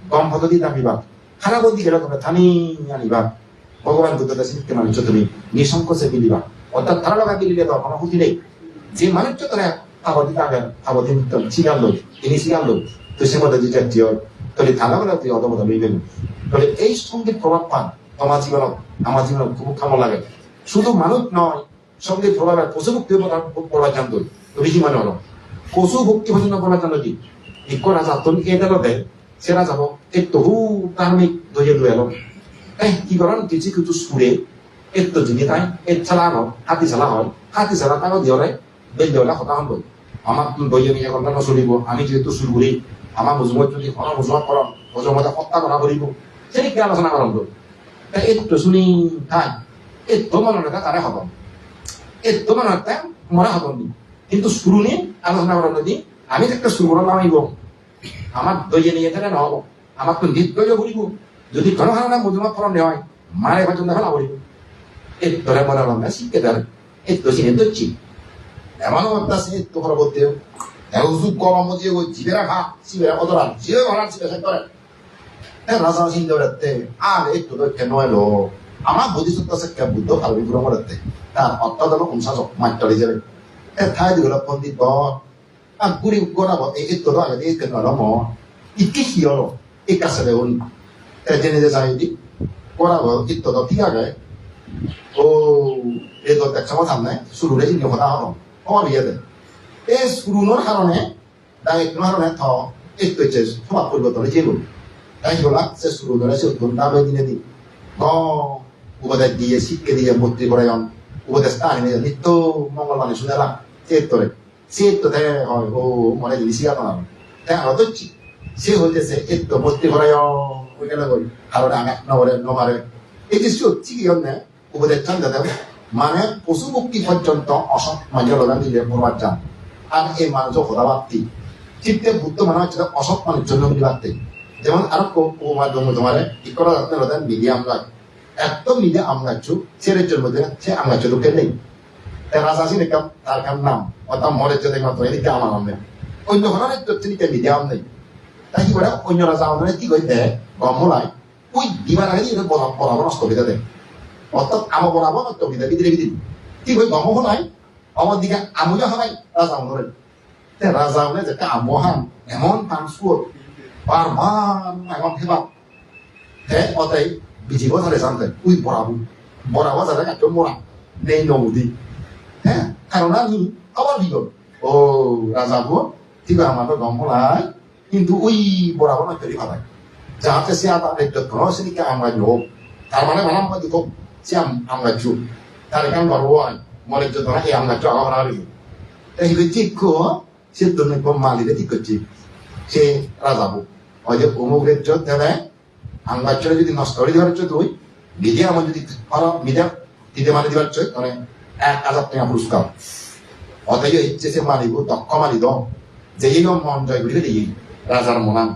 গম ভত দিয়ে দাঁড়িবা খারাপ দিকে গেলে তোমরা থানি আনিবা ভগবান বুদ্ধতা শিখতে মানুষ তুমি নিঃসংকোচে মিলিবা অর্থাৎ তারা লগা মিলিলে তো কোনো ক্ষতি নেই যে মানুষ তোরা আবাদি তাগেন আবাদি শিকার লোক তিনি শিকার লোক তো সে মধ্যে যেটা কি হয় তাহলে থানা বেলা তুই অদমতা লইবেন তাহলে এই সঙ্গীত প্রভাব পান তোমার জীবনত আমার জীবনত খুব খামো লাগে শুধু মানুষ নয় সঙ্গীত প্রভাবের পশু ভক্তি প্রভাব জানত তুমি কি মানে হলো পশু ভক্তি ভজন প্রভাব জানো কি এক রাজা তুমি এদালতে সেরা যাব এই তহু ধার্মিক ধরে লুয়ে এলো কি করেন কিছু সুরে এর তো যিনি তাই এর চালা হয় হাতি চালা তাকে দিয়লে বেল দেওয়ালে হতাহন বই আমার বইয়ে নিয়ে ঘন্টা নচলিব আমি যেহেতু সুর করি আমার মজুমত যদি মজুমত করম মজুমতে হত্যা করা করিব সেদিকে আলোচনা করব একটু শুনি তাই একটু মনে রাখা তারা হব একটু মনে রাখতে মনে হব কিন্তু শুরু নিয়ে আলোচনা করার যদি আমি একটা শুরু করলাম আইব আমার দইয়ে নিয়ে থাকে নহব আমার তো নির্দয় বলিব যদি কোনো কারণে মধুমা ফলন নেওয়া হয় মারে পর্যন্ত ফেলা বলিব একটরে মনে হলাম না শিখতে তার একটু চিনে দচ্ছি এমন একটা সে একটু পরবর্তী এউজুক গরম দিয়ে ওই জিবেরা খা জিবেরা অদরা জিবে ভরা জিবে সে করে রাজা চিন্তা করতে আর একটু তো কেন এলো আমার বুদ্ধিসত্তা সে কে বুদ্ধ ভাবি গুলো করতে তার অত্যাধন অনুশাসক মাত্রারি যাবে ঠাই দিগুলো পন্ডিত আর গুড়ি গড়াবো এই একটু তো আগে দিয়ে কেন রম ইকে হিয়লো এই কাছে দেউন জেনে যে যাই দি গড়াবো একটু তো ঠিক আগে ও এই তো একটা সমাধান নাই শুরুরে চিনি কথা হলো আমার ইয়েতে এই শুরুনোর কারণে তাই একটু কারণে থ একটু হচ্ছে সমাজ পরিবর্তন যেগুলো তাই বলা সে শুরু ধরে সে উত্তর দাবে দিনে দিন উপদেশ দিয়ে শিক্ষা দিয়ে ভর্তি করে উপদেশ আনি নিত্য মঙ্গল মানে শুনেলাম চেত্তরে চেত্ততে হয় ও মনে জিনিস শিখানো হবে তাই আরো ধরছি সে হইতেছে একটু ভর্তি করে ওই গেলে বই কারণে আমি নগরে নমারে এই যে সত্যি কি জন্য উপদেশ চান যাতে মানে পশু মুক্তি পর্যন্ত অসৎ মানুষের প্রদান দিলে প্রবাদ যান আর এই মানুষ হতাবার্তি চিত্তে বুদ্ধ মানে হচ্ছে অসৎ মানুষ জন্য বাড়তে যেমন আরো মাধ্যম তোমার কি করা যাচ্ছে না মিডিয়া আমরা একদম মিডিয়া আমরা ছেড়ে জন্য সে আমরা লোকের নেই রাজা আছি নাকি তার কার নাম অর্থাৎ মরের জন্য মাত্র এদিকে আমার নাম নেই অন্য ধরনের তথ্যনিকে মিডিয়া নেই তাই কি করে অন্য রাজা আমাদের কি করে দেয় গমলায় ওই দিবার আগে বরাবর নষ্ট হয়ে দেয় অর্থাৎ আমার বরাবর নষ্ট হয়ে দেয় বিদিরে বিদিন কি করে গম হলাই আমার দিকে আমুজা হয় রাজা আমাদের রাজা আমাদের যেটা আমহান এমন পাংসুর বারবার এমন হেবা হ্যাঁ অতাই বিজিব ধরে জানতে উই বরাবর যারা একটা মোরা নেই নমুদি হ্যাঁ কারণ আমি আবার বিগত ও রাজাবু ঠিক আমার গম হলাই কিন্তু ওই বরাবর না তৈরি ভাবাই যাহাতে সে আবার যত্ন সেদিকে আমরা লোক তার মানে মানে আমরা দুটো সে আমরা চুপ তার কারণ গর্ব হয় মনের যত্ন এই আমরা চু আবার হারি এই ঠিক সে তো মালিকে ঠিক করছি সে রাজাবু ওই যে অমুকের চোখ দেবে আঙ্গাচরে যদি নষ্ট করে দেওয়ার চোখ তুই মিডিয়া আমার যদি মিডিয়া দিতে মানে দেওয়ার চোখ মানে 1,000 টাকা পুরস্কার অতএব ইচ্ছে সে মালিব দক্ষ মালিদ যেই মন জয় করি দিয়ে রাজার মনান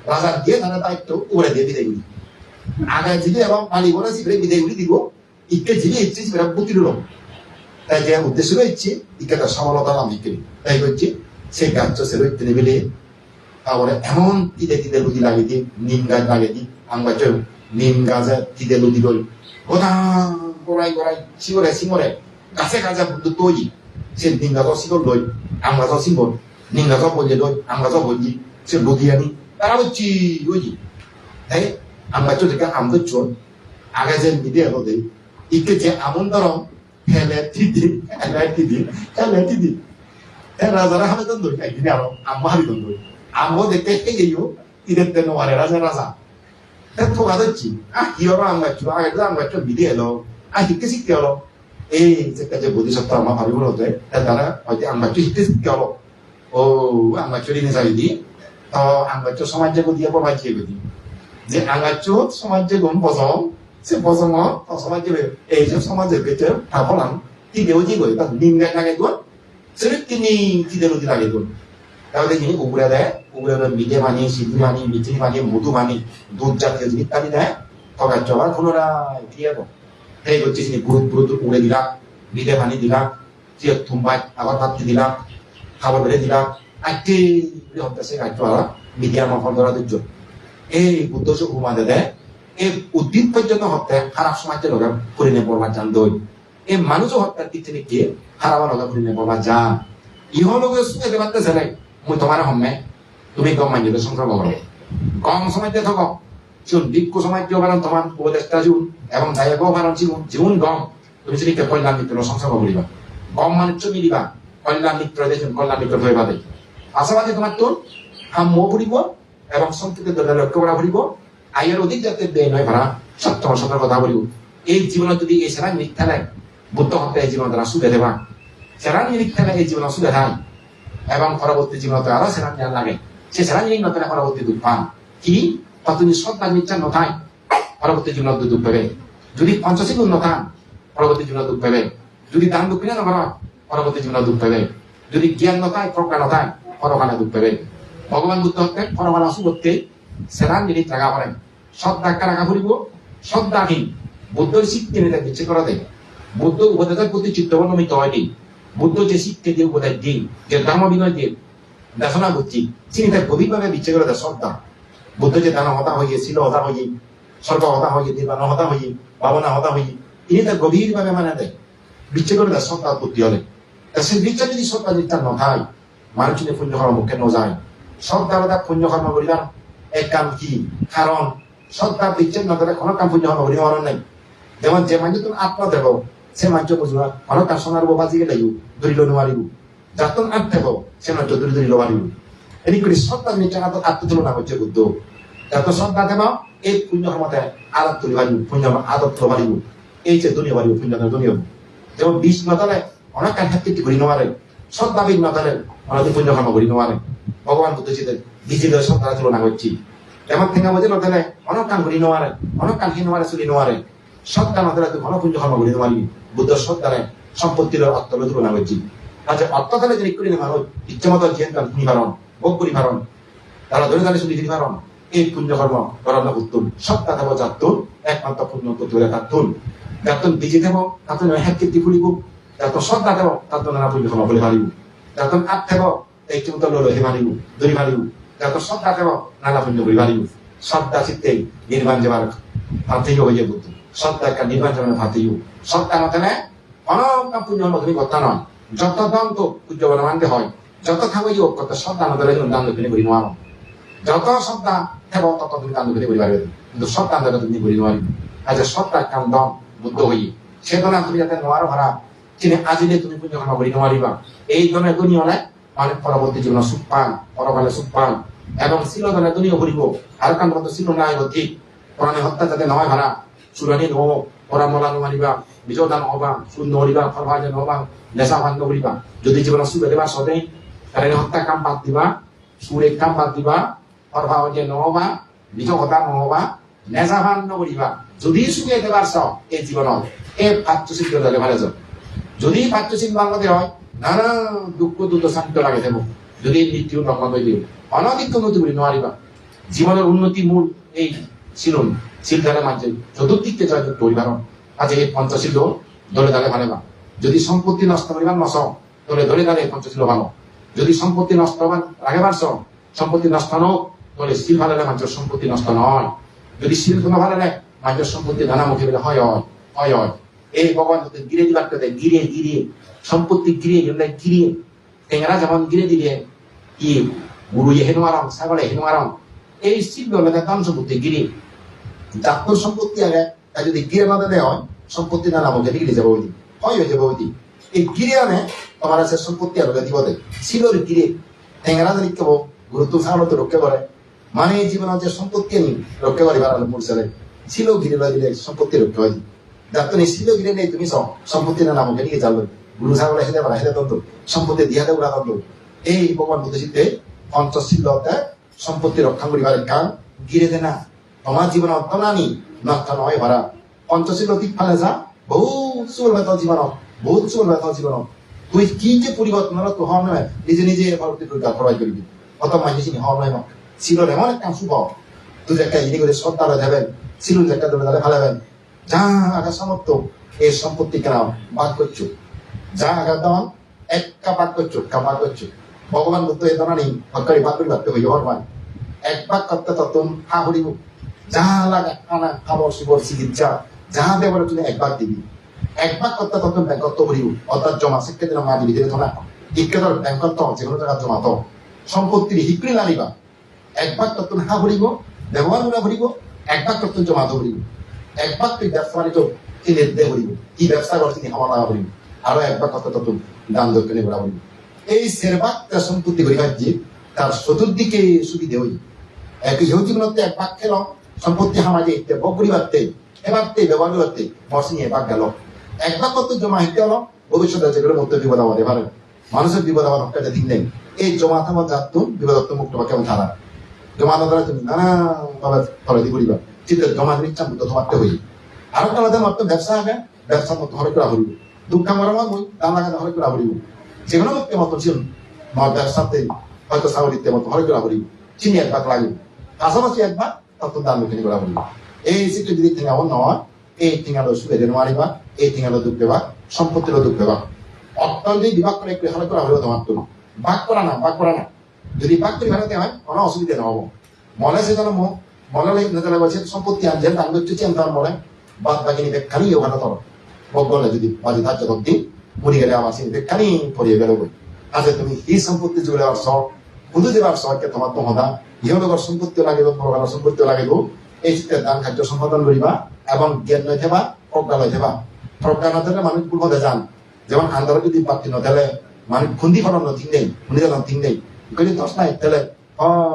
রাজার দিয়ে তারা দায়িত্ব উড়ে দিয়ে বিদায়গুলি আগে জিবি এবং মালিকরা জিবরে বিদায়গুলি দিব ইকে জিবি ইচ্ছে জিবরা বুদ্ধি দিল তাই যে উদ্দেশ্য রয়েছে ইকে তার সফলতা নাম ইকে তাই হচ্ছে সে গাছ সে রইতে নিবিলে তারপরে এমন তিদে তিদে লুদি লাগে দি নিম গাছ লাগে দি আমরা চল নিম গাছে তিদে লুদি লই গোদা গোড়াই গোড়াই শিগরে শিঙরে গাছে গাছে বুদ্ধ তৈরি সে নিম গাছ শিগর লই আম গাছ শিগর নিম গাছ বললে লই আম গাছ বলছি সে লুদি আনি তারা বলছি ওই তাই আমরা চল থেকে আম তো চল আগে যে মিডিয়া হতে ইকে যে আমন ধরম হেলে তিদি হেলে তিদি রাজারা হামে দন্দই একদিন আরো আম্মা হাবি দন্দই আমো দেখতে হেগেইও ইদের তেন ওয়ারে রাজা রাজা তা থোকা দিচ্ছি হিয়র আঙ্গাচ্ছু আগে তো আঙ্গাচ্ছু বিধি এলো শিখতে শিখতে হলো এই যে বোধিসত্ত্ব আমার ভাবি বলো তারা হয়তো আঙ্গাচ্ছু শিখতে হলো ও আঙ্গাচ্ছু রিনে যাবি দি তো আঙ্গাচ্ছু সমাজে দিয়ে প্রভাব দিয়ে গদি যে আঙ্গাচ্ছু সমাজে গুণ বজম সে বজম সমাজে এই যে সমাজের ক্ষেত্রে ভাবলাম কি দেও যে গই নিম গাছ লাগে গুণ সেটা তিনি কিদের নদী লাগে গুণ তাহলে যিনি উগড়ে দেয় উগড়ে মিঠে বানি সিদ্ধি বানি মিঠি বানি মধু বানি দুধ জাতীয় জিনিস ইত্যাদি দেয় তখন চলার পুনরায় ফিরে এই হচ্ছে তিনি গুরুত গুরুত উড়ে দিলাম মিঠে বানি দিলাম সে থুম্বাই আবার পাত্রি দিলাম খাবার বেড়ে দিলাম আজকে হচ্ছে কাজ মিডিয়া মফল ধরা দুর্য এই উদ্দেশ্য ঘুমাতে দেয় এই উদ্ভিদ পর্যন্ত হত্যা খারাপ সমাজের লোক পরিণে পড়বার যান দই এই মানুষও হত্যার দিক থেকে গিয়ে খারাপ লোক পরিণে পড়বার যান ইহ লোকের শুনে পারতেছে নাই মই তোমার হম্মে তুমি গম মানবে সংসার করো কম সমাজে থাকো শুন ভিক্ষু সমাজ কারণ তোমার উপদেষ্টা জীবন এবং দায়ক কারণ জীবন গম তুমি যদি কল্যাণ মিত্র সংসার করিবা গম মানুষ মিলিবা কল্যাণ মিত্র দেখুন কল্যাণ মিত্র হয়ে পাবে আশাবাদী তোমার তোর হাম ফুরিব এবং সংক্ষিপ্ত লক্ষ্য করা ফুরিব আয়ের অধিক যাতে ব্যয় নয় ভাড়া সত্য সতর্ক কথা বলিব এই জীবনে যদি এই সেরা মিথ্যা নেয় বুদ্ধ হত্যা এই জীবন তারা সুখে দেবা সেরা মিথ্যা নেয় এই জীবন সুখে থাকে এবং পরবর্তী জীবনে আরো সেরা লাগে সে সেরা নতুন পরবর্তী দুঃখ পান কি অতনি শ্রদ্ধা নিচ্ছান নথায় পরবর্তী জীবন দুঃখ পাবে যদি পঞ্চশীল নথান পরবর্তী জীবন দুঃখ পাবে যদি দান দক্ষিণা নকরা পরবর্তী জীবন দুঃখ পাবে যদি জ্ঞান নথায় প্রজ্ঞা নথায় পরকালে দুঃখ পাবে ভগবান বুদ্ধ হতে পরকাল আসু করতে সেরান জিনিস লাগা করেন শ্রদ্ধা রাখা ফুরিব শ্রদ্ধাহীন বুদ্ধর শিক্ষা নিতে ইচ্ছে করা দেয় বুদ্ধ উপদেশের প্রতি চিত্তবর্ণমিত হয়নি বুদ্ধ যে শিক্ষা দিয়ে উপদেশ দিন যে ধর্ম বিনয় দিয়ে দেশনা বুদ্ধি তিনি তার গভীরভাবে বিচ্ছে করে দেয় শ্রদ্ধা বুদ্ধ যে দান হতা হইয়ে ছিল হতা হইয়ে স্বর্গ হতা হইয়ে নির্বাণ হতা হইয়ে ভাবনা হতা হইয়ে তিনি তার গভীরভাবে মানে দেয় বিচ্ছে করে দেয় শ্রদ্ধা বুদ্ধি হলে তা সেই বিচ্ছা যদি শ্রদ্ধা নিত্যা নথায় মানুষের পুণ্য কর্ম মুখে নযায় শ্রদ্ধা আলাদা পুণ্য কর্ম করিবার এক কাম কি কারণ শ্রদ্ধা বিচ্ছেদ নকরে কোনো কাম পুণ্য কর্ম করিবার নাই যেমন যে মানুষ তুমি আত্মা দেব সে মানুষ বুঝবা অনেক কার সোনার বাজিকে লাগিব ধরিল নোৱাৰিব যাতন আত্ম দেব সে মানুষ ধরিল পাৰিব এনে করে শ্রদ্ধা নিত্যা আত্মতুলনা করছে বুদ্ধ যত শ্রদ্ধা দেব এই পুণ্য কর্মতে আদত তুলি পারিব পুণ্য আদত তুলি পারিব এই যে দুনিয়া পারিব পুণ্য দুনিয়া যেমন বিষ নদলে অনেক কার ক্ষেত্রে করি নোৱাৰে শ্রদ্ধা বিষ নদলে অনেক পুণ্য কর্ম করি নোৱাৰে ভগবান বুদ্ধ চিতে বিজিদের শ্রদ্ধা তুলনা করছি এমন থেকে বোঝে নদলে অনেক কাম করি নোৱাৰে অনেক কাম কি নোৱাৰে চলি নোৱাৰে শ্রদ্ধা নদলে তুই ঘন পুণ্য কর্ম করি নোৱাৰিবি বুদ্ধ শ্রদ্ধারে সম্পত্তির অর্থলে তুলনা করছি আচ্ছা অর্থকালে যদি করি না মানুষ ইচ্ছা মতো জিয়ান কাল শুনি পারন ভোগ করি পারন তারা ধরে ধরে শুনি দিতে পারন এই পুণ্য কর্ম করার না উত্তম শ্রদ্ধা দেব যাতুন একমাত্র পুণ্য করতে হলে তাতুন যাতুন বিজি দেব তাতুন হ্যাঁ কীর্তি ফুলিব যাতুন শ্রদ্ধা দেব তাতুন নানা পুণ্য কর্ম বলে পারিব যাতুন আপ দেব এই চুমত লহে পারিব ধরি পারিব যাতুন শ্রদ্ধা দেব নানা পুণ্য করি পারিব শ্রদ্ধা চিত্তে নির্বাণ যাবার পার্থক্য হয়ে বুদ্ধ শ্রদ্ধা একটা নির্বাণ যাবার পার্থক্য শ্রদ্ধা নথেলে অনেক পুণ্য তুমি কথা নয় যত দাম তো পূজ্য মানতে হয় যত থাকবে যোগ কত শ্রদ্ধা নদলে দান দক্ষিণে করি নোয়ার যত শ্রদ্ধা থাকব তত তুমি দান দক্ষিণে করি পারবে কিন্তু শ্রদ্ধা দ্বারা তুমি করি নোৱাৰিব আজ শ্রদ্ধা কাম দম বুদ্ধ হই সে দনা তুমি যাতে নোয়ার ভাড়া চিনে আজিলে তুমি পুণ্য কর্ম করি নোৱাৰিবা এই দনে দুনিয়া হলে মানে পরবর্তী জীবন সুখ পান পরকালে সুখ পান এবং ছিল দনে দুনিয়া ঘুরিব আর কাম মতো ছিল নাই ঠিক প্রাণী হত্যা যাতে নহয় ভাড়া চুরানি নহব পরা মলা নোৱাৰিবা বিজোদান হবা সুদ নৰিবা ফরভাজে নহবা নেশা ভান নকরিবা যদি জীবন সুখে দেবা সদাই তাহলে হত্যা কাম বাদ দিবা সুরে কাম বাদ দিবা ফরভাজে নহবা বিজোদান নহবা নেশা ভান নকরিবা যদি সুখে দেবার চাও এই জীবনত এই পাত্রশীল দলে ভালো যাও যদি পাত্রশীল বাংলাতে হয় নানা দুঃখ দুর্দশান্ত লাগে দেব যদি মৃত্যু নগ্ন হয়ে দিও অনধিক উন্নতি করি নোৱাৰিবা জীবনের উন্নতি মূল এই শিলন শিলধারে মাঝে চতুর্দিককে যায় পরিবার আজ এই পঞ্চশীল দলে দালে ভালো না যদি সম্পত্তি নষ্ট করিবার নস দলে ধরে দালে পঞ্চশীল ভালো যদি সম্পত্তি নষ্ট হবার আগে পারছ সম্পত্তি নষ্ট নোক দলে শিল ভালো মানুষের সম্পত্তি নষ্ট নয় যদি শিল কোনো ভালো নেয় মানুষের সম্পত্তি নানা মুখে বেলে হয় হয় হয় এই ভগবান গিরে দিবার দেয় গিরে গিরে সম্পত্তি গিরে গিরে টেঙ্গরা যেমন গিরে দিলে কি গুরু হেনু আরাম ছাগলে হেনু আরাম এই শিল দলে ধন সম্পত্তি গিরে জাতর সম্পত্তি আগে তাই যদি গিরে না দেয় হয় সম্পত্তি নানা মুখে গিরে যাবে ওই দিন হয় হয়ে যাবে ওই দিন এই গিরে আনে তোমার আছে সম্পত্তি আর দিব দেয় শিলর গিরে টেঙ্গরা জানি কেবল গুরুত্ব ছাগল তো রক্ষা করে মানে এই জীবনের যে সম্পত্তি আমি রক্ষা করি বাড়ানো মূর্ছালে ছিল গিরে দিলে সম্পত্তি রক্ষা হয় যার তো ছিল গিরে নেই তুমি সম্পত্তি নানা মুখে নিয়ে যাবে গুরু ছাগল হেঁটে পারা হেঁটে তন্ত্র সম্পত্তি দিয়াতে উড়া তন্ত্র এই ভগবান বুদ্ধশীতে পঞ্চশীল সম্পত্তি রক্ষা করিবার কাম গিরে দে না তোমার জীবন অর্থনানি নষ্ট নয় ভরা পঞ্চশীল ঠিক ফালে যা বহুত চুল বেত জীবন বহুত চুল বেত জীবন তুই কি যে পরিবর্তন হলো তো হওয়া নয় নিজে নিজে পরবর্তী প্রভাব করবি অত মানুষ হওয়া নয় না ছিল এমন একটা শুভ তুই একটা ইনি করে শ্রদ্ধা দেবেন ছিল একটা দলে দলে ফালাবেন যা আঘাত সামর্থ্য এই সম্পত্তি কেনা বাদ করছো যা আঘাত দেওয়ান একটা বাদ করছো কাবাদ করছো ভগবান বুদ্ধ এ ধরনের হকারি বাদ করি ভাবতে হইয়া হওয়ার এক ভাগ করতে তত্ত্ব হা হরিব যাহা লাগে খানা খাবার শিবর চিকিৎসা যাহা দেবার তুমি এক ভাগ দিবি এক ভাগ করতে তত্ত্ব ব্যাংকত্ব করিব অর্থাৎ জমা শিক্ষা মা দিবি দিলে তো না শিক্ষার ব্যাংকত্ব যেগুলো জায়গা জমা তো সম্পত্তির হিকড়ি নালিবা এক ভাগ তত্ত্ব হা হরিব ব্যবহার গুলা হরিব এক ভাগ তত্ত্ব জমা তো হরিব এক ভাগ তুই ব্যবসা বাণিজ্য তিনি দে হরিব কি ব্যবসা করে তিনি হাওয়া লাগা হরিব আরো এক ভাগ তত্ত্ব তত্ত্ব দান দক্ষিণে ঘোরা হরিব এই শেরবাগ তার সম্পত্তি হরিবার যে তার চতুর্দিকে সুবিধে হই এক ইহ জীবনতে এক ভাগ খেল সম্পত্তি হামাজে বকরি বাড়তে এবারতে ব্যবহার করতে মর্সিং এবার গেল একবার কত জমা হিতে হলো ভবিষ্যতে যেগুলো মধ্যে বিপদ আমাদের পারে মানুষের বিপদ আমার হকাটা দিন নেই এই জমা থামার যাত বিপদত্ব মুক্ত বা কেমন ধারা জমাদারা তুমি নানাভাবে খরচি করিবা চিত্র জমা নিচ্ছা মতো তোমারতে হই আর একটা আলাদা মাত্র ব্যবসা আগে ব্যবসার মতো হরে করা হরিব দুঃখ মরা মই দাম লাগাতে হরে করা হরিব যেগুলো মতো মতো ছিল আমার ব্যবসাতে হয়তো সাগরিতে মতো হরে করা হরিব চিনি একবার লাগবে পাশাপাশি একবার তত দাম বিক্রি করা হরিব এই চিত্র যদি ঠিঙাও নয় এই ঠিঙালো সুখে মারিবা এই ঠিঙালো দুঃখ দেবা সম্পত্তিরও দুঃখ দেবা অত্যন্ত বিভাগ করে একটু হরে করা হলেও তোমার তো ভাগ করা না যদি ভাগ করে ফেলাতে হয় কোনো অসুবিধা নহব মনে সে যেন মনে নেতালে বলছে সম্পত্তি আনছেন দাম করছে তার মনে বাদ বাকিনি বেখানি ওখানে তোর বগলে যদি বাজি ধার্য করতে মরি গেলে আমার সিনি বেখানি পড়িয়ে গেল বই আচ্ছা তুমি এই সম্পত্তি জুড়ে আসছ বুঝে দেবার সবাইকে তোমার তো হদা ইহনগর সম্পত্তিও লাগিব পরগানোর সম্পত্তিও লাগিব এই চিত্রের দান কার্য সম্পাদন করিবা এবং জ্ঞান নয় থেবা প্রজ্ঞা লয় থেবা প্রজ্ঞা না থাকলে মানুষ ভুল পথে যান যেমন আন্দারে যদি পাত্তি নথেলে মানুষ খুন্দি ফলানো ঠিক নেই খুন্দি ফেলানো ঠিক নেই যদি দশ নাই তাহলে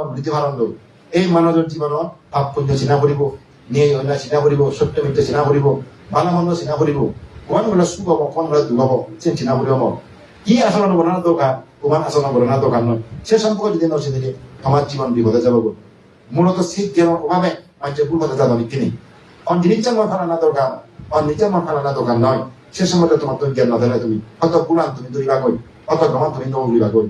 বৃদ্ধি ফারণ এই মানবের জীবন পাপ পুণ্য চিনা করিব নিয়ে অন্য চিনা করিব সত্য মিত্র চিনা করিব ভালো মন্দ চিনা করিব কোন বেলা সুখ হব কোন বেলা দুঃখ হব সে চিনা করিব কি আচরণ বলার দরকার তোমার আচরণ বলার দরকার নয় সে সম্পর্কে যদি নচে দিলে আমার জীবন বিপদে যাব মূলত শীত জ্ঞানের অভাবে মানুষের ভুল পথে যাওয়া নেই নিজের মন ফেলানো দরকার নিজের মন ফেলানো দরকার নয় সে সময় তোমার তুমি জ্ঞান নথেলে তুমি কত পুরাণ তুমি দৌড়িবা গই কত গ্রহণ তুমি দৌড়িবা গই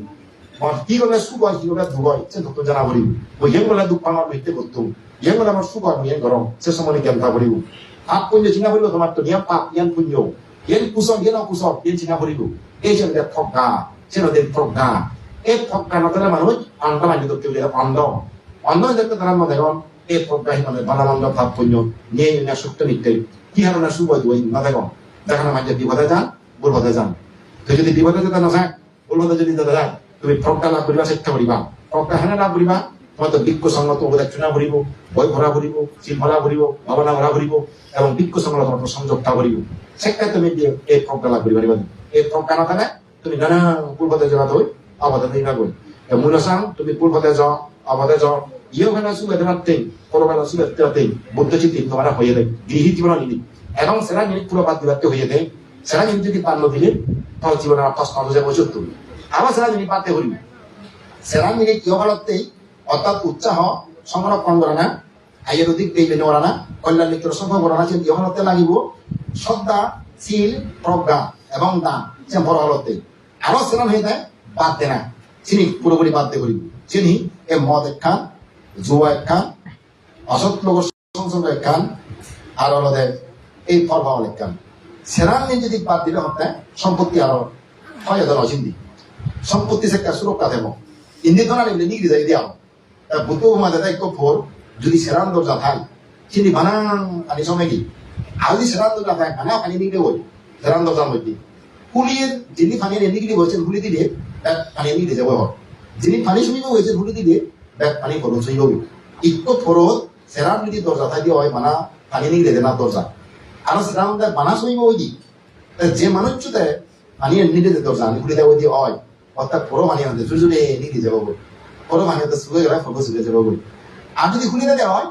কি করলে সুখ হয় কি করলে দুঃখ হয় সে তত জানা করিব ওই ইয়ে করলে দুঃখ আমার বইতে করতো ইয়ে করলে আমার সুখ হয় ইয়ে গরম সে সময় জ্ঞান তা করিব পাপ পুণ্য চিনা করিব তোমার তো নিয়ম পাপ জ্ঞান পুণ্য জ্ঞান কুশল জ্ঞান অকুশল জ্ঞান চিনা করিব এই যে প্রজ্ঞা সে নদীর প্রজ্ঞা এই প্রজ্ঞা নথলে মানুষ অন্ধ মানি করতে অন্ধ দেখতে তারা মনে দেখুন এই প্রজ্ঞাহী মানে বালামন্দ পাপ পুণ্য নিয়ে সত্য মিথ্যে কি হারণে সুখ হয় না দেখুন দেখানো মানুষের বিপদে যান ভুল পথে যান তো যদি বিপদে যেতে না যায় ভুল পথে যদি যেতে যায় তুমি প্রজ্ঞা লাভ করিবা চেষ্টা করিবা প্রজ্ঞা হেনে লাভ করিবা তোমার বিজ্ঞ সংগত উপদেক্ষণা করিব বই ভরা করিব শিল ভরা করিব ভাবনা ভরা করিব এবং বিজ্ঞ সংগত তোমার সংযোগটা করিব সেটা তুমি এই প্রজ্ঞা লাভ করিবা এই প্রজ্ঞা না থাকলে তুমি নানা ভুল পথে যাওয়া হই অবদান দিবা গই মূল চাং তুমি ভুল পথে যাও অবদে যাও ইয়োখানে সুবেদে মাত্রেই পরবেলা সুবেদে বুদ্ধচিত্তি তোমার হয়ে দেয় গৃহী জীবন নিলি এবং সেরা মিনিট পুরো বাদ দিবাতে হয়ে দেয় সেরা মিনিট যদি পান্ন দিলে তোমার জীবনের প্রশ্ন বুঝে বসে তুমি আবার সেরা মিনিট পাতে করিবে সেরা মিনিট ইহকালতেই অর্থাৎ উৎসাহ সংরক্ষণ করে না আয়ের অধিক দেইলে নেওয়া না কল্যাণ মিত্র সংখ্যা করে না সে ইহকালতে লাগিব শ্রদ্ধা শীল প্রজ্ঞা এবং দান সে বড় হলতে আরো সেরা হয়ে যায় বাদ দে না চিনি পুরোপুরি বাদ দিয়ে করিব চিনি এ মদ এক খান জুয়া এক খান অসৎ লোক সংসর্গ এক খান আর হলো এই ফল পাওয়ার এক খান সেরা নিয়ে যদি বাদ দিলে হতে সম্পত্তি আরো হয় ধর অচিন্তি সম্পত্তি সে একটা সুরক্ষা দেব ইন্দি ধরা নিলে নিগড়ি যাই দিয়া বুদ্ধ মাঝে দেয় ফোর যদি সেরান দরজা থাই চিনি বানান পানি সময় কি আর যদি সেরান দরজা থাকে বানা পানি নিগড়ে বই সেরান দরজার মধ্যে হুলিয়ে যিনি পানি নিগড়ি বলছেন হুলি দিলে পানি নিগড়ে যাবো যিনি পানি শুনিব হয়েছে হুলি দিলে পানি ফরন সই হবে একটু ফরত সেরান যদি দরজা থাকি হয় বানা পানি নিগড়ে দেয় না দরজা আর সেরান বানা শুনিব ওই দি যে মানুষ চুতে পানি নিগড়ে দরজা হুলি দেয় ওই দি হয় অর্থাৎ পরো পানি আনতে জুজুরে নিগড়ে যাবো পরো পানি আনতে শুয়ে গেলে ফরক শুয়ে যাবো আর যদি হুলি দেওয়া হয়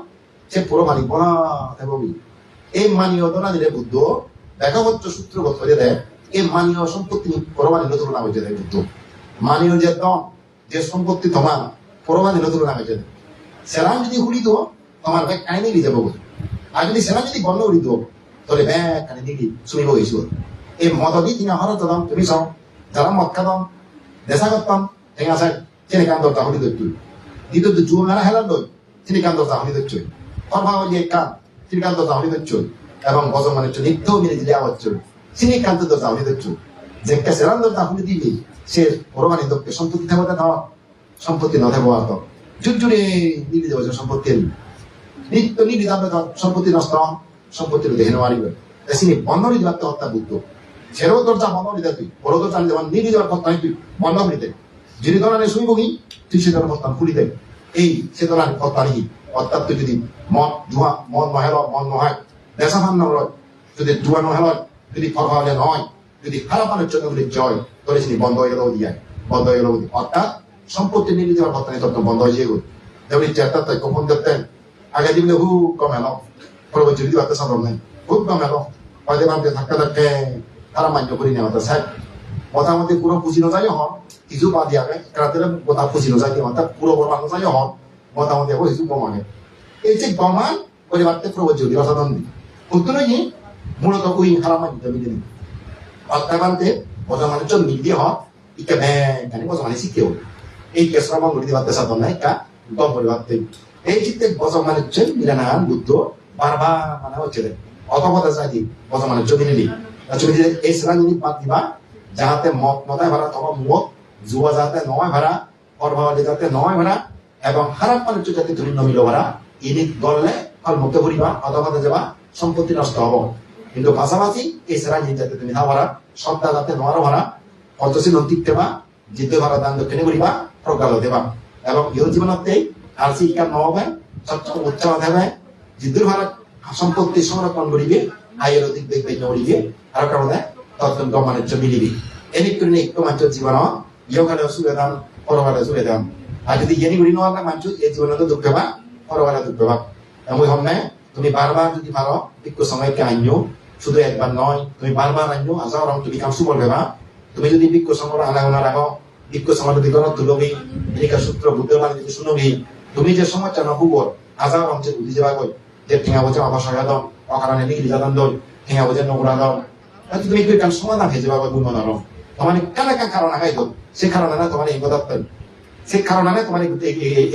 সে পরো পানি বনা থাকবো এই মানীয় দনা দিলে বুদ্ধ দেখাবত্র সূত্রগত হয়ে দেয় এই মানীয় সম্পত্তি পরমাণির তুলনা হয়েছে দেয় বুদ্ধ মানীয় যে দম যে সম্পত্তি তোমার পরমাণির তুলনা হয়েছে সেরাম যদি হুলি দো তোমার ব্যাগ কানে নিয়ে যাবো আর যদি সেরাম যদি বন্ধ উড়ি দো তাহলে ব্যাগ কানে নিয়ে শুনিব হয়েছিল এই মদ দি কিনা হরত দাম তুমি চাও যারা মদ খাতাম দেশা করতাম ঠেঙা চাই চিনি কান দরজা হলি দৈত্য দ্বিতীয় জুয়ো মেলা হেলার দই চিনি কান দরজা হলি দৈত্য ফরফা হলি এক কান চিনি কান দরজা হলি দৈত্য এবং বজমানের নিত্য মিলে দিলে আওয়াজ চিনি কান্ত দরজা হলি দৈত্য যে একটা সেরান দরজা হলি দিবি সে পরমাণি দক্ষে সম্পত্তি থাকতে দেওয়া সম্পত্তি না থাকবো আর তো জুড়ে নিয়ে যাবো সম্পত্তি নিত্য নিয়ে যাবে সম্পত্তি নষ্ট সম্পত্তি দেখে নেওয়া আনিবে চিনি বন্ধ দিবার তো হত্যা বুদ্ধ সেরও দরজা বন্ধ দিতে তুই বড় দরজা যেমন নিয়ে যাওয়ার কথা তুই বন্ধ দিতে যদি ধরনের শুইব কি তুই সে ধরনের প্রস্তান খুলি দেয় এই সে ধরনের প্রস্তান কি অর্থাৎ তুই যদি মদ জুয়া মদ নহেল মদ নহয় দেশা ভান নয় যদি জুয়া নহেল যদি ফরফালে নয় যদি খারাপ মানের জন্য যদি জয় তোরে চিনি বন্ধ হয়ে গেল দিয়ে বন্ধ হয়ে গেল অর্থাৎ সম্পত্তি নিয়ে যাওয়ার কথা তখন বন্ধ হয়ে যাবে যেমন চেষ্টা তাই কখন দেখতেন আগে দিলে হু কম এলো পরবর্তী যদি বার্তা সাধারণ নেই খুব কম এলো হয়তো ভাবতে থাকতে থাকতে তারা মান্য করি নেওয়া স্যার মোটামুটি পুরো পুঁজি নজাই হন কিছু বাদ দিয়াকে রাতের গোটা পুঁজি নজাই দিয়ে অর্থাৎ পুরো বরবাদ নজাই হন মতামত হয়েছে গমানে এই যে গমান পরিবারতে প্রবজ্য অসাধন দিই উত্তরে মূলত ওই হারামা দিতে দিন অত্যাবান্তে বর্তমানে 좀 মিলিয়ে হ 이까 매 বর্তমানে শিখেও এই কেসরামা গড়িতে বার্তা সাধন না একটা গম পরিবারতে এই চিত্তে বর্তমানে 좀 মিলানান বুদ্ধ বারবার মানে হচ্ছে অতপদা সাজি বর্তমানে জমিনেলি জমিনে এই শ্রেণী বাদ দিবা যাহাতে মতায় ভাড়া অথবা মুখ জুয়া যাতে নয় ভাড়া অর্ভাবাদী যাতে নয় ভাড়া এবং খারাপ মানুষ যাতে তুমি নমিল ভাড়া ইনি দললে ফল মুক্ত করিবা অথবা যাবা সম্পত্তি নষ্ট হব কিন্তু পাশাপাশি এই শ্রেণী যাতে তুমি না ভাড়া শ্রদ্ধা যাতে নয় ভাড়া অর্থশীল অন্তিকবা জিদ্দ ভাড়া দান দক্ষিণে করিবা প্রজ্ঞাল দেবা এবং ইহ জীবনতেই আর শিক্ষা নহবে সচ্ছল উচ্চারণ হবে জিদ্দুর ভাড়া সম্পত্তি সংরক্ষণ করিবে আয়ের অধিক বেগ নড়িবে আর কারণে তখন গমানের জমি নিবি এদিক করে একটু মানুষ জীবন ইহকালে সুবিধান পরকালে সুবিধান আর যদি ইয়ে করি নেওয়া মানুষ এই জীবনে তো দুঃখ পাবা পরকালে দুঃখ পাবা এমন হবে তুমি বারবার যদি ভালো একটু সময়কে আনছো শুধু একবার নয় তুমি বারবার আনছো আশা রং তুমি কাম সুবল ভেবা তুমি যদি বিক্ষ সমর আনাগোনা রাখো বিক্ষ সমর যদি করো তুলবি এদিকে সূত্র বুদ্ধ মানে যদি শুনবি তুমি যে সমস্যা নবুবর হাজার অংশে বুঝি যাবা কই যে ঠেঙা বোঝা আবার সহায়তন অকারণে লিখি যাদান দল ঠেঙা বোঝা নোংরা দল তুমি একটু কাম সমাধান হয়ে যাবা বুঝবো না তোমার কানে কান কারণ আগাই তো সে কারণে না তোমার এই পদার্থ সে কারণে না তোমার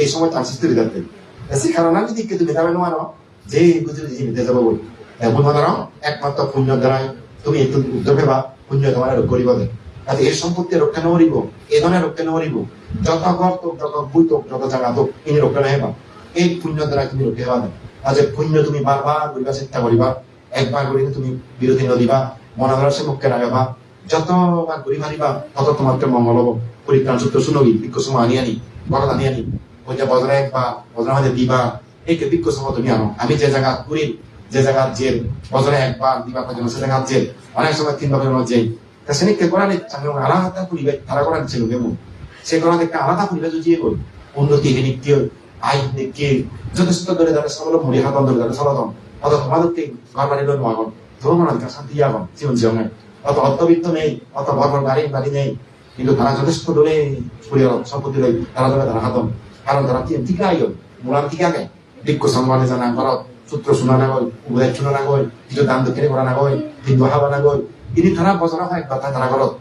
এই সময় চান্সেস তৈরি থাকতে সে কারণে যদি তুমি যাবে না যে বুঝলে যে নিতে যাবো বই বুঝবো না একমাত্র পুণ্য দ্বারাই তুমি একটু উদ্যোগ পেবা পুণ্য তোমার করিব তাহলে এই সম্পত্তি রক্ষা নরিব এই ধরনের রক্ষা নরিব যত ঘর তো যত বই তো যত জায়গা তো ইনি রক্ষা নেবা এই পুণ্য দ্বারা তুমি রক্ষা হবা না আজ পুণ্য তুমি বারবার করিবা চেষ্টা করিবা একবার করিলে তুমি বিরতি নদিবা মনাধরা সে মুখকে রাখাবা যতবার করি মারিবা তত তোমার মঙ্গল হব পরিত্রাণ সূত্র শুনবি বিক্ষ সময় আনি বরদ আনি ওই যে বজরা একবার বজরা মাঝে দিবা এই বিক্ষ সময় তুমি আনো আমি যে জায়গা ঘুরি যে জায়গা জেল বজরা একবার দিবা পর্যন্ত সে জায়গা জেল অনেক সময় 3 বার যাই তা সেনিকে কোরআনে আলাদা পরিবেশ তারা কোরআন ছিল কেমন সে কোরআন একটা আলাদা পরিবেশ বুঝিয়ে বল উন্নতি হেনিকে আই কে যথেষ্ট ধরে যারা সকল মরি হাতন ধরে যারা সলদন অত তোমাদেরকে ঘর বাড়ি লোন মাগন ধর্মনাথ শান্তি যাবন জীবন জীবনে অত অর্থবিত্ত নেই অত বড় বাড়ি নেই কিন্তু তারা যথেষ্ট ধরে পরিবার সম্পত্তি নেই তারা ধরে তারা হাতন কারণ তারা ঠিক আইল মোলার ঠিক আগে বিক্ষ সম্মানে জানা ঘরত সূত্র শোনা না গই উপদেশ শোনা না গই কিছু দান দক্ষিণে করা না গই হিন্দু হাবা না গই ini তারা বছর হয় কথা তারা করত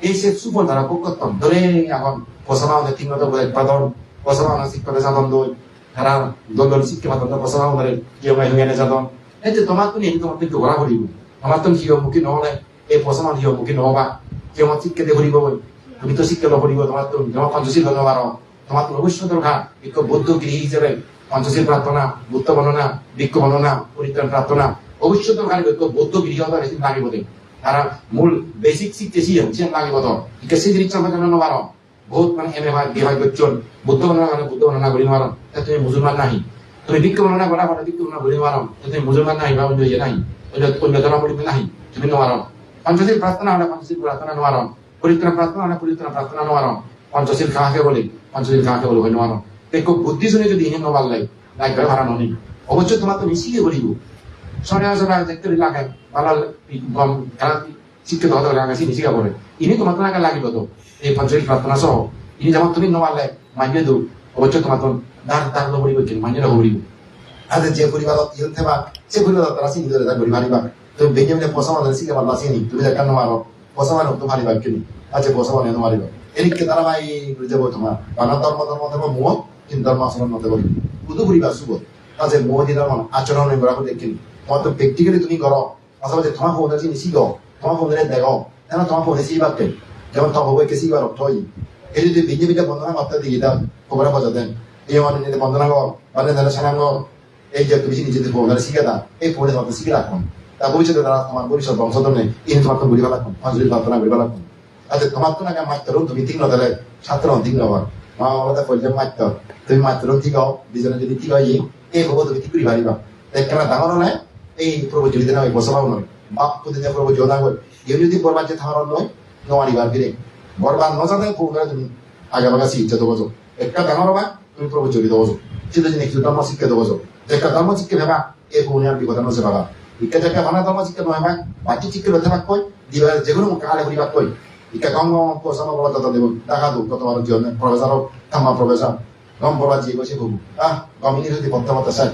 এই সে সুফল তারা ভোগ করতাম ধরে এখন পছনা আমাদের ঠিক মতো উৎপাদন পছনা আমাদের শিক্ষা যাদন দই তারা দল শিক্ষা মাত্র পছনা আমাদের কেউ হয়ে যাদন এই যে তোমার তো নেই তোমার কিন্তু ঘোরা করিব আমার তো হিয়মুখী নহলে এই পছনা হিয়মুখী নহবা কেউ আমার শিক্ষা দিয়ে করিব তুমি তো শিক্ষা করিব তোমার তো তোমার পঞ্চশীল হতে পারো তোমার তো অবশ্যই দরকার এক বৌদ্ধ গৃহী হিসেবে পঞ্চশীল প্রার্থনা বুদ্ধ বর্ণনা বিক্ষ বর্ণনা পরিত্রাণ প্রার্থনা অবশ্যই দরকার বৌদ্ধ গৃহী হতে লাগে বোধ তারা মূল বেসিক শিখতেছি হচ্ছে লাগে কত ইকে ইচ্ছা বাজানো পারো বহুত মানে এম এ ভাই বিভাগ করছেন বুদ্ধ বর্ণনা করি মারো তুমি মুসলমান নাহি তুমি বিক্ষ বর্ণনা করা বিক্ষ বর্ণনা করি মারো তুমি মুসলমান নাহি বা অন্য ইয়ে নাহি অন্য ধর্মাবলম্বী নাহি তুমি নোয়ারো পঞ্চশীল প্রার্থনা হলে পঞ্চশীল প্রার্থনা নোয়ারো পরিত্রাণ প্রার্থনা হলে পরিত্রাণ প্রার্থনা নোয়ারো পঞ্চশীল কাহাকে বলি পঞ্চশীল কাহাকে বলি হয় নোয়ারো খুব বুদ্ধি শুনে যদি ইহে নোবার লাগে লাগবে ভাড়া ননি অবশ্যই তোমার তো মিশিয়ে বলিব সরে আসলে দেখতে লাগে ভালো গম খেলা শিক্ষিত হতে লাগে শিখা পড়ে ইনি তোমার তো লাগিব তো এই পঞ্চশীল প্রার্থনা সহ ইনি যেমন তুমি নোয়ালে মানিয়ে দৌ অবশ্যই তোমার তো দাঁড় নবরিব কিন্তু মানিয়ে হবরিব আজ যে পরিবারত ইহন থেবা সে পরিবারত তারা শিখি ধরে তা করি মারিবা তুমি বেঁচে মিলে পয়সা মানে শিখে পারবা আসেনি তুমি একটা নোয়ারো পয়সা মানে তো মারিবা কিনি আজ পয়সা মানে নোয়ারিবা এদিকে তারা ভাই যাব তোমার বানা ধর্ম মুখ কিন্তু ধর্ম আচরণ মতে করি বুধু পরিবার শুভ আজ মোহী ধর্ম আচরণ করা দেখিনি তোমার তো প্র্যাকটিক্যালি তুমি করো পাশাপাশি তোমার ফোনে চিনি শিখো তোমার ফোনে দেখো কেন তোমার ফোনে শিখবাকে যেমন তোমার বউকে শিখবার অর্থ এই যদি বিজেপিটা বন্ধনা করতে দিয়ে দাও খবরে বাজা দেন এই মানে নিজে বন্ধনা কর মানে ধরে সানাঙ্গ এই যে তুমি নিজেদের ফোনে শিখে দাও এই ফোনে তোমাকে শিখে রাখুন তা ভবিষ্যতে তারা তোমার ভবিষ্যৎ বংশধর নেই এই তোমার তো ঘুরিবা রাখুন পাঁচজনের প্রার্থনা ঘুরিবা রাখুন আচ্ছা তোমার তো নাকি মাত্র তুমি ঠিক নদলে ছাত্র ঠিক নবার মা বাবা বলছে মাত্র তুমি মাত্র ঠিক হও দুজনে যদি ঠিক হয় এই খবর তুমি ঠিক করি পারিবা কেনা ডাঙর নয় এই প্রবচলিত নয় বসবাও নয় বাপ প্রতিদিন প্রবচল না হয় কেউ যদি বরবাদ যে থামার নয় নোয়ারিবার ফিরে বরবাদ নজানে পুরো তুমি আগে বাগা শিক্ষা দেবো একটা ডাঙর হবা তুমি প্রবচলিত হবো সেটা জিনিস ধর্ম শিক্ষা দেবো একটা ধর্ম শিক্ষা ভেবা এই পুনে আর বিপদ নছে বাবা ইকা জায়গা ভানা ধর্ম শিক্ষা নয় ভাই বাকি শিক্ষা হতে পাক কই দিবার যেগুলো কালে করিবার কই ইকা কম পয়সা বলা কথা দেব টাকা দু কত মানুষ জীবনে প্রফেসর থামা professor gom babaji ko si bubu gom ini di ponta mata san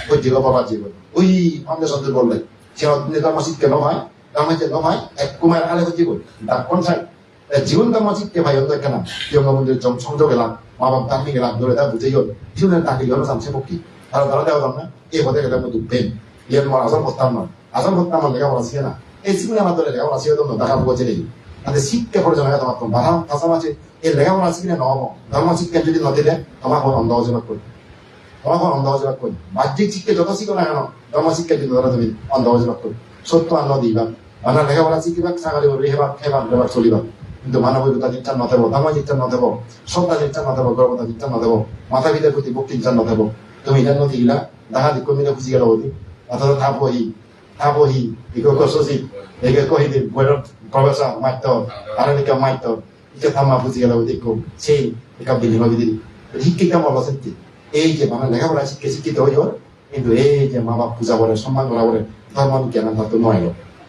ko jigo babaji ko ui amde santur bolle sira ni ta masjid ke no hai dama je no hai ek kumar ale ko jigo da kon sai জীবন 다 masjid ke bayon da kana 영어분들 좀 청족해라 마법 담미게라 노래다 부재요 지금은 딱 여러 삼세 복기 바로 다른 데가 없나 이 보대가 되면 뱀 얘는 뭐 아산 못하면 내가 뭐라 시게나 이 지금에 맞더래 내가 뭐라 시게도 나가 보고 지내지 근데 쉽게 버려잖아요 또 마하 가사마치 이 내가 뭐라 시기네 넣어 너무 쉽게 যদি নদীলে তোমার কোন অন্ধ হয়ে যাবে মাঝিক শিখকে যত শিখো না কেন ধর্ম শিক্ষা যদি ধরো তুমি অন্ধ হয়ে যাবে সত্য আন্ন দিবা আমরা লেখাপড়া শিখিবা সাগালি রেহেবা খেবা দেবা চলিবা কিন্তু মানবিকতা চিন্তা নথেব ধর্ম চিন্তা নথেব শ্রদ্ধা চিন্তা নথেব গর্বতা চিন্তা নথেব মাথা পিতার প্রতি ভক্তি চিন্তা নথেব তুমি জানো দিলা দেখা দি কমিনে খুঁজি গেল বলি অথবা থাপহি ইকো কসি একে কহিদি বৈর প্রবেশ মাত্য আরবিকা মাত্য ইকে থামা খুঁজি গেল দেখো সেই একা বিলিমা বিধি শিক্ষিকা বলা সত্যি এই যে মানে লেখাপড়া শিক্ষিত হয়ে যাওয়ার কিন্তু এই যে মা বাপ পূজা করে সম্মান করা করে ধর্ম জ্ঞান তো নয়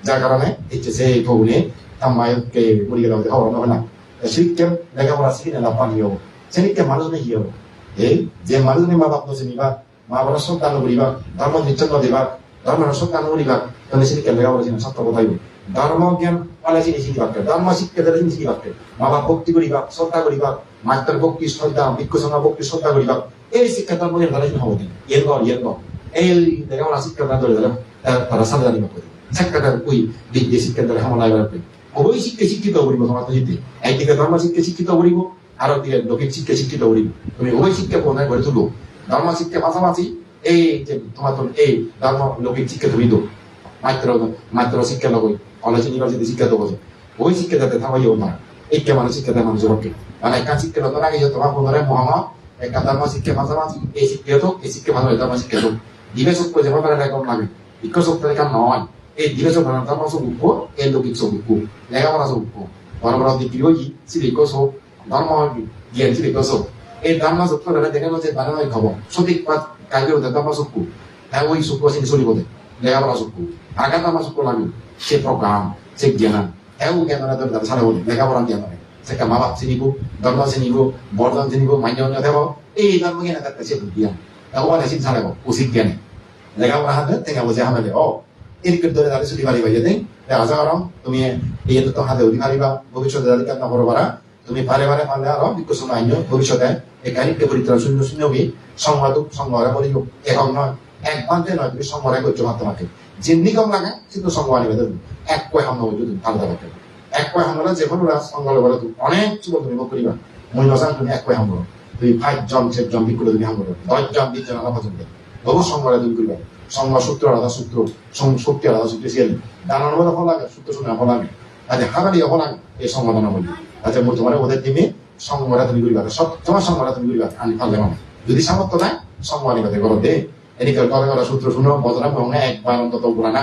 যার কারণে হচ্ছে সেই ভবনে tammayke muriga dawde hawra no na shikkem লেখাপড়া শিখে না পানি হবো সেদিকে মানুষ নেই কি হবো এই যে মানুষ নেই মা বাপ তো চিনিবা মা বাবার সন্তান করিবা ধর্ম নিশ্চয় দিবা ধর্মের সন্তান করিবা তাহলে সেদিকে লেখাপড়া চিনা সত্য কথাই ধর্ম জ্ঞান পালে জিনিস শিখি পারবে ধর্ম শিক্ষা দিলে জিনিস শিখি পারবে মা বাপ ভক্তি করিবা শ্রদ্ধা করিবা মাস্টার ভক্তি শ্রদ্ধা ভিক্ষুসঙ্গা ভক্তি শ্রদ্ধা করিবা এই শিক্ষা ধর্ম জ্ঞান দ্বারা হবো ইয়েন এই লেখাপড়া শিক্ষা না ধরে দিলাম তারা সাদা জানিবা করে শিক্ষাটার ওই দিক দিয়ে শিক্ষা দ্বারা হামলা করবে উভয় শিক্ষা শিক্ষিত করিব তোমার হিতে একদিকে ধর্ম শিক্ষা শিক্ষিত করিব আর একদিকে লৌকিক শিক্ষা শিক্ষিত করিব তুমি উভয় শিক্ষা প্রদান করে তুলো ধর্ম শিক্ষা পাশাপাশি এই যে তোমার এই ধর্ম লৌকিক শিক্ষা তুমি দো মাত্র শিক্ষা লগই কলেজ ইউনিভার্সিটি শিক্ষা দেবো ওই শিক্ষা যাতে থামাইও না এইকে মানুষ শিক্ষা দেয় মানুষের পক্ষে মানে একটা শিক্ষা নতুন আগে তোমার পুনরায় মহামত একটা ধর্ম শিক্ষা পাশাপাশি এই শিক্ষা হোক এই শিক্ষা ভালো ধর্ম শিক্ষা হোক দিবে সত্য যেমন এরকম লাগে বিক্ষ সত্য এরকম নয় এই দিবে সব ধর্ম সব উপ এই লৌকিক সব উপ লেখাপড়া সব উপ বড় বড় দিগ্গজ সিরিক সব ধর্ম জ্ঞান সিরিক সব এই ধর্ম সব করে দেখে যে বানানো খবর সঠিক কাজের ধর্ম সব হ্যাঁ ওই সব চিনি চলিব দে লেখাপড়া সব আগাত আমার সব লাগে সে প্রোগ্রাম সে জ্ঞান হ্যাঁ জ্ঞান তাদের সারা বলে লেখাপড়া জ্ঞান সেটা মা বাপ চিনিব ধর্ম চিনিব বর্জন চিনিব মান্য দেব এই ধর্ম জ্ঞান তাদের সে জ্ঞান ওখানে চিন ছাড়াব উচিত জ্ঞানে লেখাপড়া হাতে থেকে বোঝে হামলে ও এদিকে ধরে দাঁড়িয়ে ছুটি পারিবা যদি দেখা যাও তুমি এই তো হাতে উঠি পারিবা ভবিষ্যতে দাঁড়িয়ে কান্না করো পারা তুমি পারে পারলে আরো বিকশন আইন ভবিষ্যতে এই কারিকে পরিত্রাণ শূন্য শূন্য হয়ে সংবাদক সংগ্রহ করিব একক নয় এক ঘন্টায় নয় তুমি সংগ্রহ করছো তোমাকে যে নিগম লাগে কিন্তু সংগ্রহ আনিবে এক কয় হামলা হইতো তুমি আলাদা করতে এক কয় হামলা যে কোনো সংগ্রহ করে তুমি অনেক যুবক তুমি করিবা মই নজান তুমি এক কয় হামলা তুমি 5 জন 7 জন বিক্রি তুমি হামলা 10 জন 20 জন আলাদা পর্যন্ত বহু সংগ্রহ তুমি করিবা সংজ্ঞা সূত্র আলাদা সূত্র শক্তি আলাদা সূত্র সিয়ালি দানার মধ্যে হল লাগে সূত্র শুনে হল লাগে আজ হাগালি হল লাগে এই সংবাদন বলি আচ্ছা মই তোমার ওদের দিনে সংগ্রহ তুমি করিবা সব তোমার সংগ্রহ তুমি করিবা আনি পারলে মানে যদি সামর্থ্য নাই সংগ্রহ আনিবা করো দে এদিকে কথা কথা সূত্র শুনো বদলা ভঙ্গে একবার অন্তত পুরা না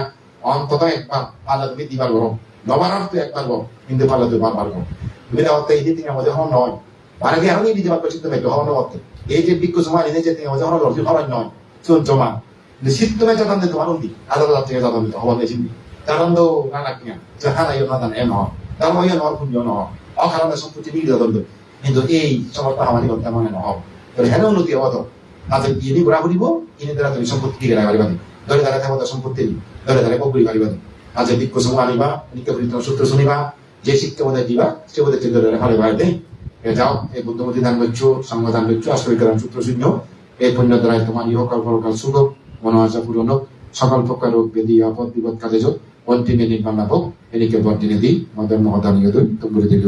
অন্তত একবার পাল্লা তুমি দিবার করো নবার অর্থ একবার গো কিন্তু পাল্লা তুমি বারবার করো তুমি অর্থ এই দিন আমাদের হন নয় মানে কি আমি দিতে পারবো চিন্তা পাইতো হওয়ার অর্থে এই যে বিজ্ঞ সময় এনে যেতে আমাদের হন লড়ছি হওয়ার নয় চল জমা 시트에 자단데 또 하는디 아다다 자체가 자단데 또 하는데 신디 자단도 하나 그냥 저 하나 연 하나 에너 나로 연 얼굴 연어 가라데 손붙이 미리 자단도 근데 이 저거 다 하나니 것 때문에 너 그래 해놓은 어디 와도 아직 이니 뭐라 그리고 이네들한테 손붙이 기가 나가리거든 너네 나라 타고다 손붙이 너네 나라 뽑으리 가리거든 아직 믿고 성화리바 그러니까 우리 또 수트 손이바 제식교보다 디바 제보다 제대로 하려 봐야 돼 그래서 이 부동어디 단백주 상과 단백주 아스토리카란 수트 순요 এই পুণ্য দ্বারাই তোমার ইহকাল পরকাল সুলভ মনোআশা পূরণ সকল প্রকার রোগ ব্যাধি আপদ বিপদ কাজে যোগ অন্তিমে নির্মাণ লাভ এদিকে বর্দিনে দিই মদন মহদানীয় দুই তুমুরি দিল